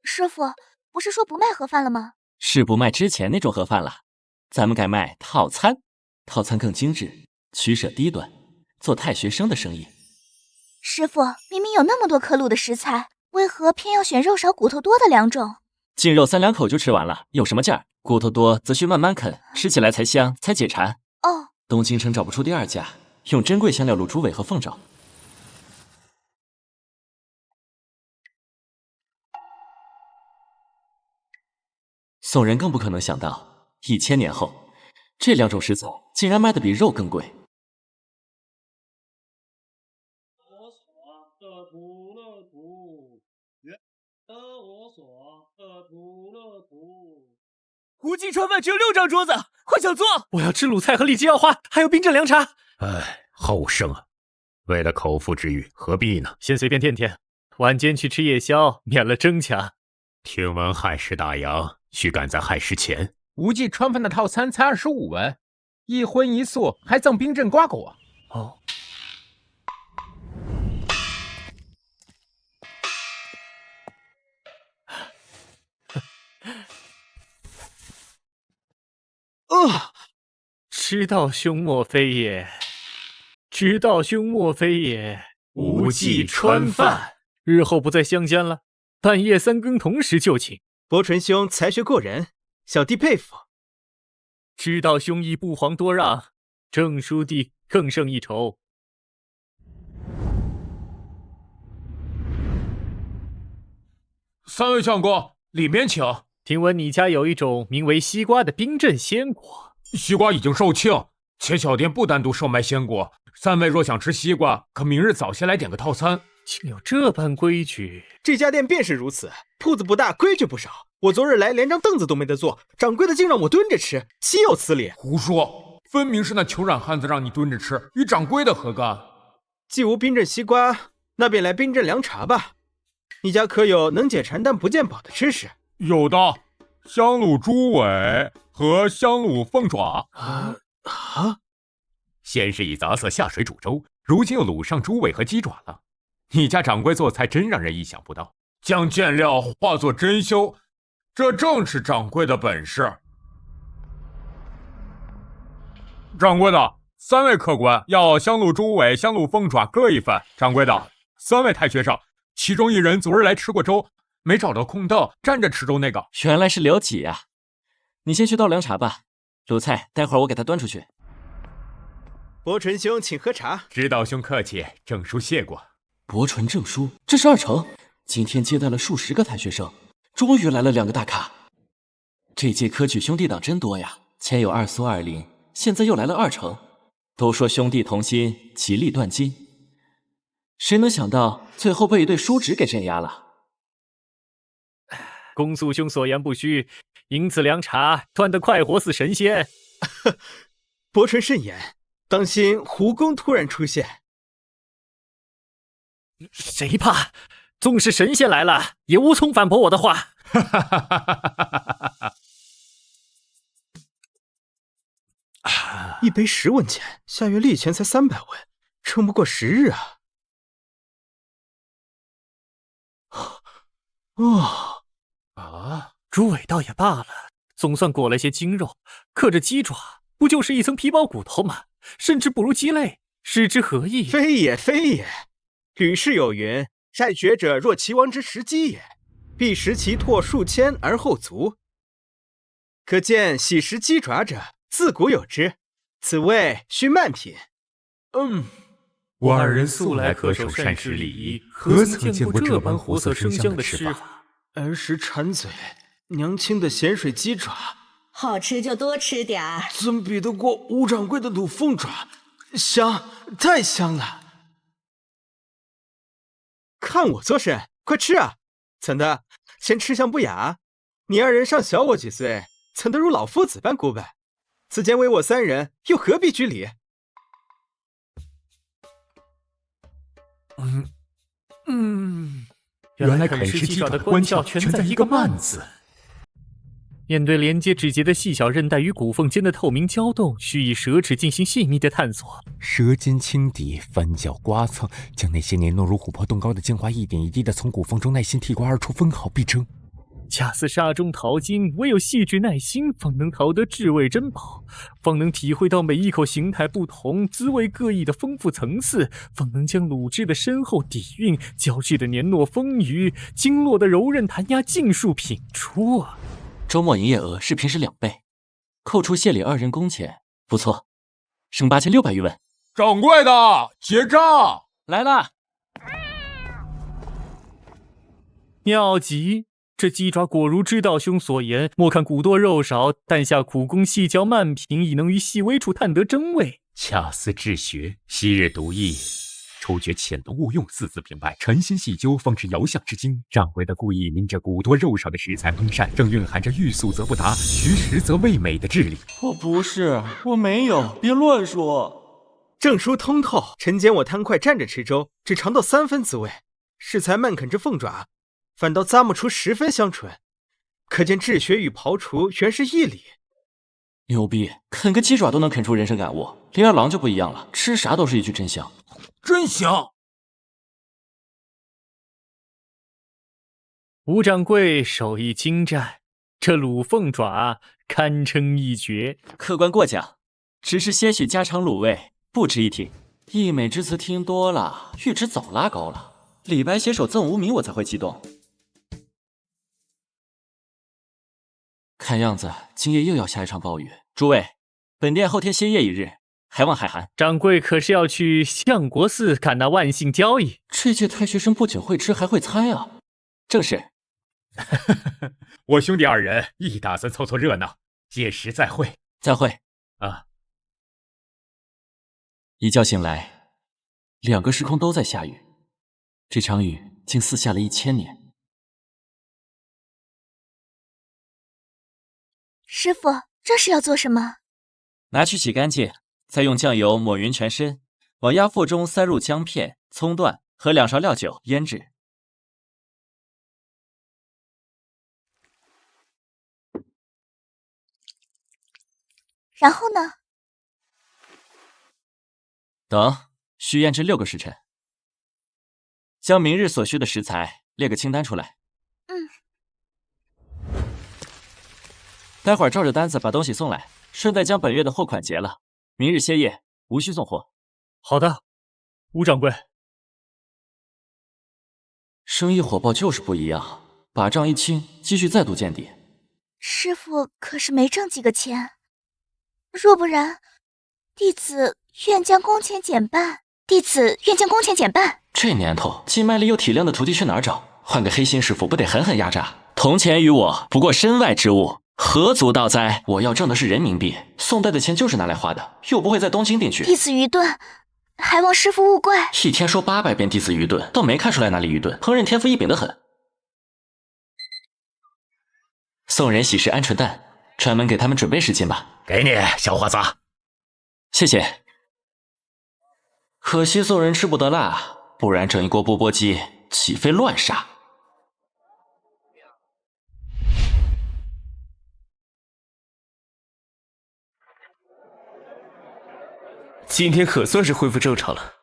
师傅，不是说不卖盒饭了吗？是不卖之前那种盒饭了，咱们改卖套餐，套餐更精致，取舍低端，做太学生的生意。师傅，明明有那么多可卤的食材，为何偏要选肉少骨头多的2种？净肉3-2口就吃完了，有什么劲儿？骨头多则需慢慢啃，吃起来才香，才解馋。哦，东京城找不出第2家用珍贵香料卤猪尾和凤爪。宋人更不可能想到，1000年后，这2种食材竟然卖得比肉更贵。胡记川饭只有6张桌子，快抢座！我要吃卤菜和荔枝腰花，还有冰镇凉茶。后生啊，为了口腹之欲，何必呢？先随便垫垫，晚间去吃夜宵，免了争抢。听闻亥时大阳，需赶在亥时前。无忌川饭的套餐才25文，1荤1素，还赠冰镇瓜果。知道兄莫非也？知道兄莫非也？无忌川饭，日后不再相间了，半夜3更同时就寝。伯纯兄才学过人，小弟佩服。知道兄亦不遑多让，郑叔弟更胜一筹。3位相公，里面请。听闻你家有一种名为西瓜的冰镇鲜果。西瓜已经售罄，且小店不单独售卖鲜果。3位若想吃西瓜，可明日早些来点个套餐。竟有这般规矩？这家店便是如此，铺子不大，规矩不少。我昨日来，连张凳子都没得坐，掌柜的竟让我蹲着吃，岂有此理！胡说，分明是那裘染汉子让你蹲着吃，与掌柜的何干？既无冰镇西瓜，那便来冰镇凉茶吧。你家可有能解馋但不见饱的吃食？有的，香卤猪尾和香卤凤爪。先是以杂色下水煮粥，如今又卤上猪尾和鸡爪了。你家掌柜做菜真让人意想不到，将酱料化作珍馐，这正是掌柜的本事。掌柜的，3位客官要香卤猪尾、香卤凤爪各1份。掌柜的，3位太学生，其中1人昨日来吃过粥，没找到空凳，站着吃粥那个。原来是刘几啊！你先去倒凉茶吧，鲁菜，待会儿我给他端出去。伯纯兄，请喝茶。知道兄客气，证书谢过。伯纯证书，这是2成。今天接待了数十个太学生，终于来了2个大咖。这届科举兄弟党真多呀，前有2苏2林，现在又来了2成。都说兄弟同心，其利断金。谁能想到最后被一对叔侄给镇压了？公素兄所言不虚，银子凉茶端得快活似神仙。伯纯慎言，当心胡公突然出现。谁怕？纵使神仙来了，也无从反驳我的话。一杯10文钱，下月利钱才300文，撑不过10日啊！猪尾倒也罢了，总算裹了些精肉，可这鸡爪不就是一层皮包骨头吗？甚至不如鸡肋，失之何益？非也，非也。吕氏有云：“善学者若齐王之食鸡也，必食其唾数千而后足。”可见喜食鸡爪者，自古有之，此谓需慢品。我2人素来恪守膳食礼仪，何曾见过这般活色生香的吃法？儿时馋嘴，娘亲的咸水鸡爪，好吃就多吃点儿。怎比得过吴掌柜的卤凤爪？香，太香了！看我做甚，快吃啊！怎的，嫌吃相不雅？你2人尚小我几岁，怎得如老夫子般古板？此间唯我3人，又何必拘礼？原来啃食鸡爪的关窍全在一个慢字。面对连接指节的细小韧带与骨缝间的透明胶洞，需以舌齿进行细密的探索。舌尖轻抵，翻搅刮蹭，将那些年糯如琥珀冻糕的精华一点一滴的从骨缝中耐心剔刮而出，分毫必争。恰似沙中淘金，唯有细致耐心，方能淘得至味珍宝，方能体会到每一口形态不同、滋味各异的丰富层次，方能将卤汁的深厚底蕴、胶质的黏糯丰腴、经络的柔韧弹压尽数品出啊！周末营业额是平时2倍，扣除谢礼2人工钱，不错，剩8600余文。掌柜的，结账来了。妙极！这鸡爪果如知道兄所言，莫看骨多肉少，但下苦功细嚼慢品，已能于细微处探得真味。恰似治学，昔日读艺，初觉潜龙勿用，4字平白，诚心细究，方知遥想之精。掌柜的故意您这骨多肉少的食材烹膳，正蕴含着欲速则不达，虚实则未美的智理。我不是，我没有，别乱说。证书通透，晨间我贪快站着吃粥，只尝到3分滋味，适才慢啃这凤爪，反倒咂摸出10分香醇，可见治学与刨除原是一理。牛逼，啃个鸡爪都能啃出人生感悟。李二郎就不一样了，吃啥都是一句真香。真香！吴掌柜手艺精湛，这卤凤爪堪称一绝。客官过奖，只是些许家常卤味，不值一提。溢美之词听多了，阈值早拉高了。李白携手赠无名，我才会激动。看样子今夜又要下一场暴雨。诸位，本店后天歇业1日，还望海涵。掌柜可是要去相国寺赶那万幸交易？这届太学生不仅会吃，还会猜啊！正是。我兄弟2人亦打算凑凑热闹，届时再会。再会。啊！一觉醒来，2个时空都在下雨，这场雨竟似下了1000年。师傅，这是要做什么？拿去洗干净，再用酱油抹匀全身，往鸭腹中塞入姜片、葱段和2勺料酒腌制。然后呢？等，需腌制6个时辰。将明日所需的食材列个清单出来。待会儿照着单子把东西送来，顺带将本月的货款结了。明日歇业，无需送货。好的，吴掌柜。生意火爆就是不一样，把账一清，继续再度见底。师傅可是没挣几个钱，若不然，弟子愿将工钱减半。这年头，既卖力又体谅的徒弟去哪儿找？换个黑心师傅，不得狠狠压榨？铜钱于我不过身外之物，何足道哉？我要挣的是人民币，宋代的钱就是拿来花的，又不会在东京定居。弟子愚钝，还望师傅勿怪。一天说800遍弟子愚钝，倒没看出来哪里愚钝，烹饪天赋异禀的很。送人喜事鹌鹑蛋，专门给他们准备10斤吧。给你，小伙子。谢谢。可惜送人吃不得辣，不然整一锅钵钵鸡岂非乱杀？今天可算是恢复正常了。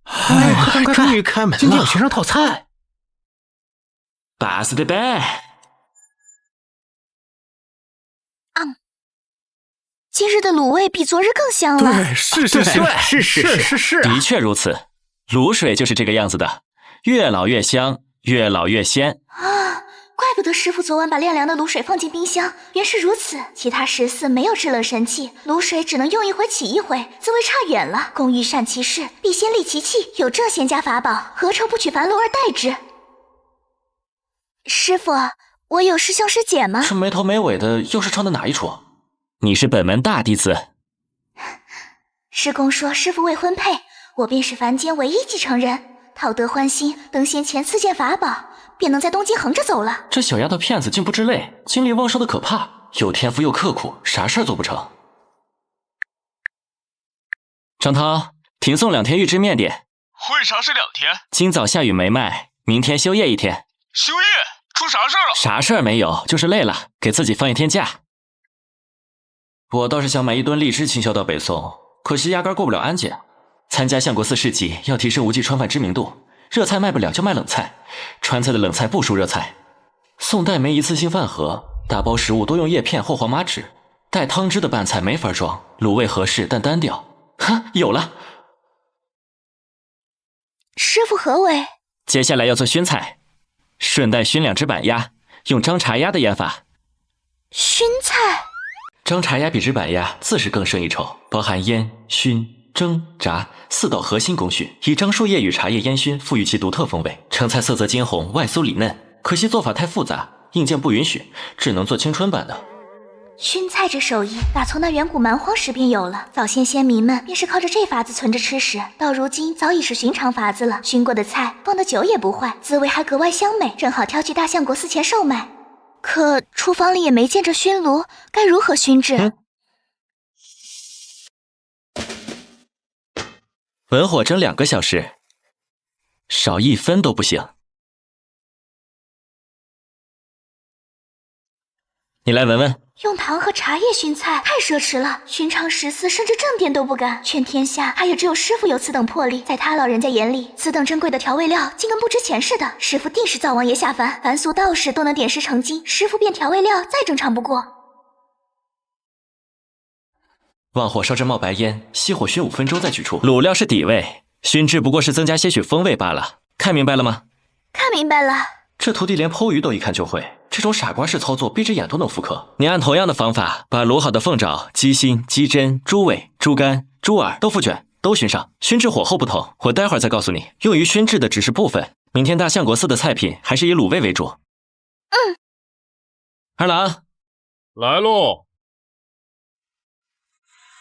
快，终于开门了！今天有学生套餐。巴斯的呗。今日的卤味比昨日更香了。对，是，的确如此，卤水就是这个样子的，越老越香，越老越鲜啊！怪不得师傅昨晚把晾凉的卤水放进冰箱，原是如此。其他14没有制冷神器，卤水只能用一回起一回，滋味差远了。工欲善其事，必先利其器，有这仙家法宝，何愁不取樊炉而代之？师傅，我有师兄师姐吗？这没头没尾的又是唱的哪一出？你是本门大弟子。师公说师傅未婚配，我便是凡间唯一继承人，讨得欢心，等先前赐件法宝，便能在东京横着走了。这小丫头片子竟不知累，精力旺盛的可怕，有天赋又刻苦，啥事儿做不成。张涛，停送2天预制面点。为啥是2天？今早下雨没卖，明天休业1天。休业？出啥事儿了？啥事儿没有，就是累了，给自己放1天假。我倒是想买1吨荔枝倾销到北宋，可惜压根过不了安检。参加相国寺市集，要提升无忌川饭知名度。热菜卖不了就卖冷菜，川菜的冷菜不输热菜。宋代没一次性饭盒，打包食物多用叶片或黄麻纸。带汤汁的拌菜没法装，卤味合适但单调。哈，有了！师傅何为？接下来要做熏菜，顺带熏2只板鸭，用张茶鸭的腌法。熏菜？张茶鸭比之板鸭自是更胜一筹，包含腌、熏、蒸、炸4道核心工序，以樟树叶与茶叶烟熏，赋予其独特风味。成菜色泽金红，外酥里嫩。可惜做法太复杂，硬件不允许，只能做青春版的。熏菜这手艺，打从那远古蛮荒时便有了，早先先民们便是靠着这法子存着吃食，到如今早已是寻常法子了。熏过的菜放得久也不坏，滋味还格外香美，正好挑去大相国寺前售卖。可厨房里也没见着熏炉，该如何熏制？文火蒸2个小时，少1分都不行。你来闻闻。用糖和茶叶熏菜太奢侈了，寻常14甚至正殿都不敢。全天下还也只有师傅有此等魄力，在他老人家眼里，此等珍贵的调味料竟跟不值钱似的。师傅定是灶王爷下凡，凡俗道士都能点石成金，师傅变调味料再正常不过。旺火烧至冒白烟，熄火熏5分钟再取出。卤料是底味，熏制不过是增加些许风味罢了。看明白了吗？看明白了。这徒弟连剖鱼都一看就会，这种傻瓜式操作闭着眼都能复刻。你按同样的方法，把卤好的凤爪、鸡心、鸡胗、猪尾、猪肝、猪耳、豆腐卷都熏上。熏制火候不同，我待会儿再告诉你。用于熏制的只是部分，明天大相国寺的菜品还是以卤味为主。二郎，来喽。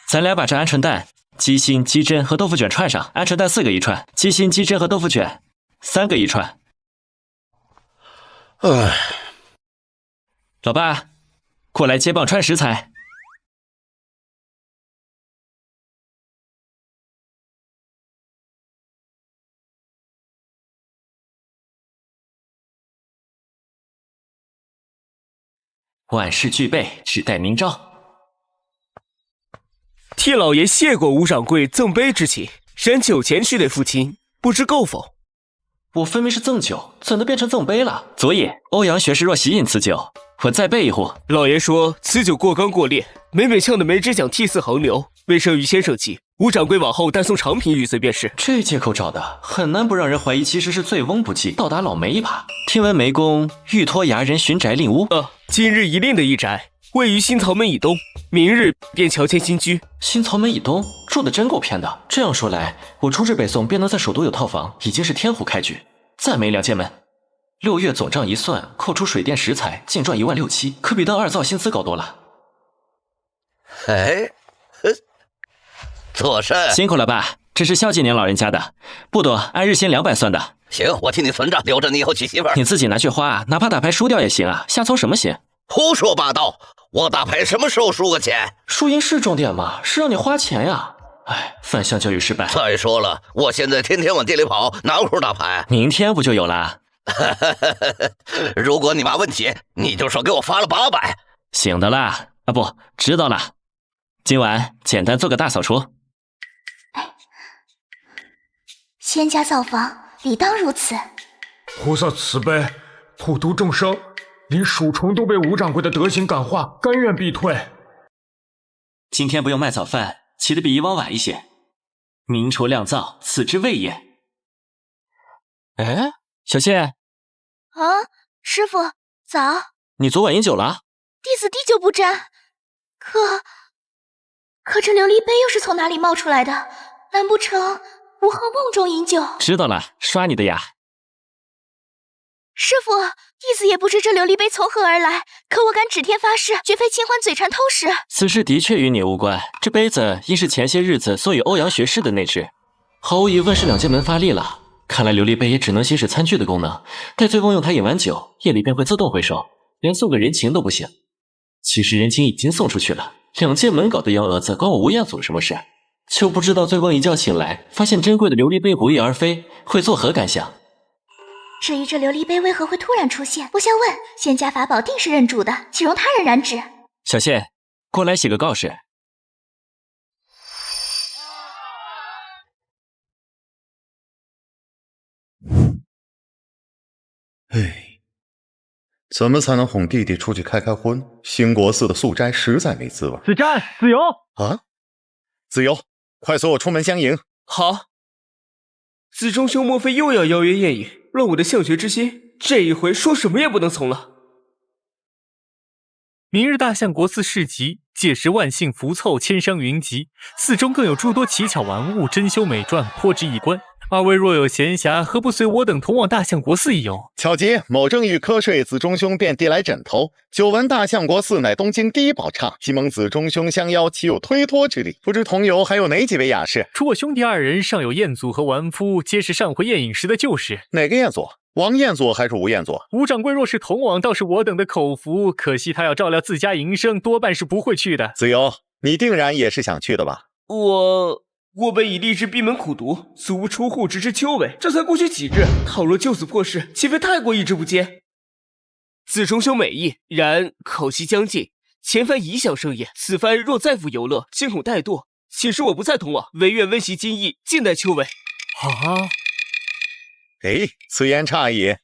咱俩把这鹌鹑蛋、鸡心、鸡胗和豆腐卷串上。鹌鹑蛋4个一串，鸡心、鸡胗和豆腐卷3个一串。老爸，过来接棒串食材。万事俱备，只待明朝。替老爷谢过吴掌柜赠杯之情，然酒钱须得付清，不知够否？我分明是赠酒，怎的变成赠杯了？昨夜欧阳学士若喜饮此酒，我再备一壶。老爷说此酒过刚过烈，每呛的梅汁奖涕泗横流。为生于先生计，吴掌柜往后但送长品玉髓便是。这借口找的很难不让人怀疑，其实是醉翁不忌，倒打老梅一耙。听闻梅公欲托衙人巡宅令屋，今日已令的一宅，位于新曹门以东，明日便乔迁新居。新曹门以东住的真够偏的。这样说来，我出至北宋便能在首都有套房，已经是天湖开局。再没2间门，6月总账一算，扣除水电食材，净赚16000，可比当二造薪资高多了。哎，做甚？辛苦了爸，这是孝敬您老人家的，不多，按日薪200算的。行，我替你存着，留着你以后娶媳妇儿。你自己拿去花，哪怕打牌输掉也行啊，瞎操什么心？胡说八道！我打牌什么时候输过钱？输赢是重点吗？是让你花钱呀！哎，反向教育失败。再说了，我现在天天往地里跑，哪有空打牌？明天不就有了？如果你妈问起，你就说给我发了800。醒的啦，啊不，知道了。今晚简单做个大扫除。仙家造访，理当如此。菩萨慈悲，普度众生，连鼠虫都被吴掌柜的德行感化，甘愿避退。今天不用卖早饭，起得比以往晚一些。明厨亮灶，此之谓也。哎，小谢，啊，师傅早。你昨晚饮酒了？弟子滴酒不沾。可这琉璃杯又是从哪里冒出来的？难不成吾和梦中饮酒？知道了，刷你的牙。师傅，弟子也不知这琉璃杯从何而来，可我敢指天发誓，绝非清欢嘴馋偷食。此事的确与你无关，这杯子应是前些日子送与欧阳学士的那只，毫无疑问是2间门发力了。看来琉璃杯也只能行使餐具的功能，待醉翁用它饮完酒，夜里便会自动回收，连送个人情都不行。其实人情已经送出去了，2间门搞的幺蛾子，关我吴彦祖什么事？就不知道醉翁一觉醒来，发现珍贵的琉璃杯不翼而飞，会作何感想？至于这琉璃杯为何会突然出现，不相问，仙家法宝定是认主的，岂容他人染指？小谢，过来写个告示。哎，怎么才能哄弟弟出去开开荤？兴国寺的素斋实在没滋味。子战，子由啊，子由，快随我出门相迎。好。子中兄莫非又要邀约宴饮，乱我的向学之心？这一回说什么也不能从了。明日大相国寺市集，届时万幸福凑，千觞云集，寺中更有诸多奇巧玩物，珍馐美馔，颇值一观。二位若有闲暇，何不随我等同往大相国寺一游？巧捷，某正欲瞌睡，子中兄便递来枕头。久闻大相国寺乃东京第一宝刹，既蒙子中兄相邀，岂有推脱之理？不知同游还有哪几位雅士？除我兄弟2人，尚有彦祖和完夫，皆是上回宴饮时的旧识。哪个彦祖？王彦祖还是吴彦祖？吴掌柜若是同往，倒是我等的口福。可惜他要照料自家营生，多半是不会去的。子由，你定然也是想去的吧？我本已立志闭门苦读，足不出户直至秋闱，这才过去几日。倘若就此破事，岂非太过意志不坚？子中兄美意，然口期将尽，前番已享盛宴，此番若再赴游乐，惊恐怠惰，请示我不再同往，唯愿温习今意，静待秋闱。啊！哎，此言差矣。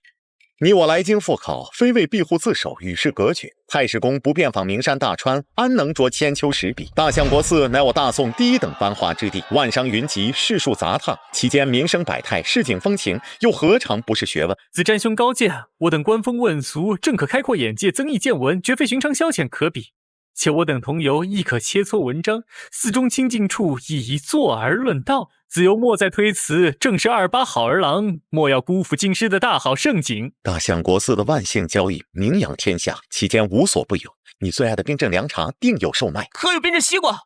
你我来京赴考，非为庇护自守，与世隔绝。太史公不遍访名山大川，安能着千秋史笔？大相国寺乃我大宋第一等繁华之地，万商云集，市树杂沓，其间名声百态，市井风情，又何尝不是学问？子战兄高见，我等观风问俗，正可开阔眼界，增益见闻，绝非寻常消遣可比。且我等同游，亦可切磋文章，寺中清净处，以坐而论道。子由莫再推辞，正是28好儿郎，莫要辜负京师的大好盛景。大相国寺的万幸交易名扬天下，其间无所不有。你最爱的冰镇凉茶定有售卖，可有冰镇西瓜？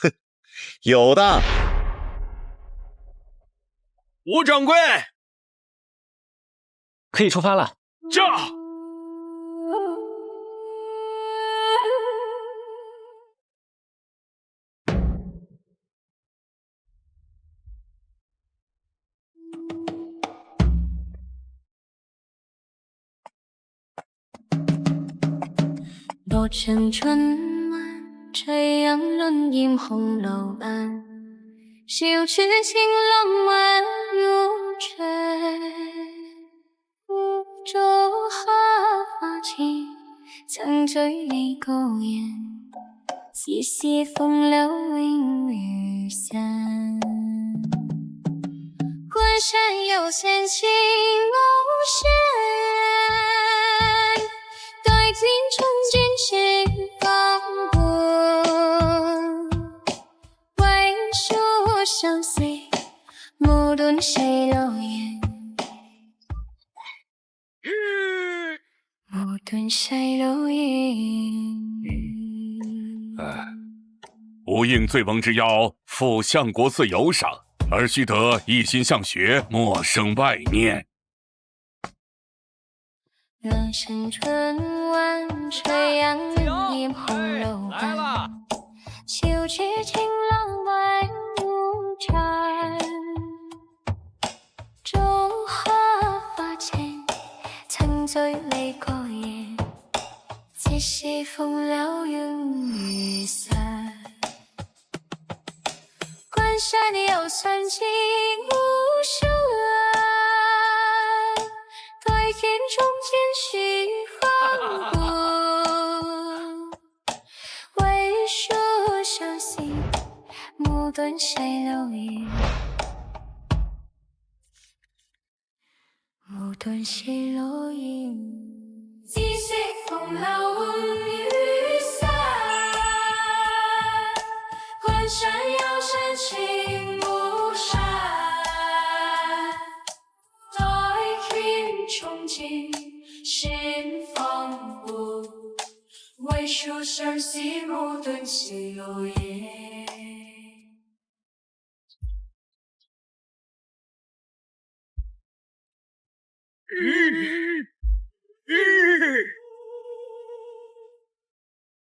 哼，有的。吴掌柜，可以出发了。驾！多情春晚，垂杨轮映红楼岸，绣曲情浪漫如吹，孤舟哈发情，曾醉你個人，只是風流永如散。浑身有深情無限，對鏡中盡情放過，為數相思，無論誰留言。无论谁留言。吾应醉翁之邀，赴相国寺游赏，而须得一心向学，莫生外念。若趁春晚，垂杨人烟红楼半，秋去情郎外无缠。烛花发前，曾醉你個人，只是風流永如散。關山有山情無數岸，對鏡中見虛放過，為數相思，無論誰留言。無論誰留言，只識風流雨散。關山有山情無限，待見重見心放過，為數相思無論誰留言。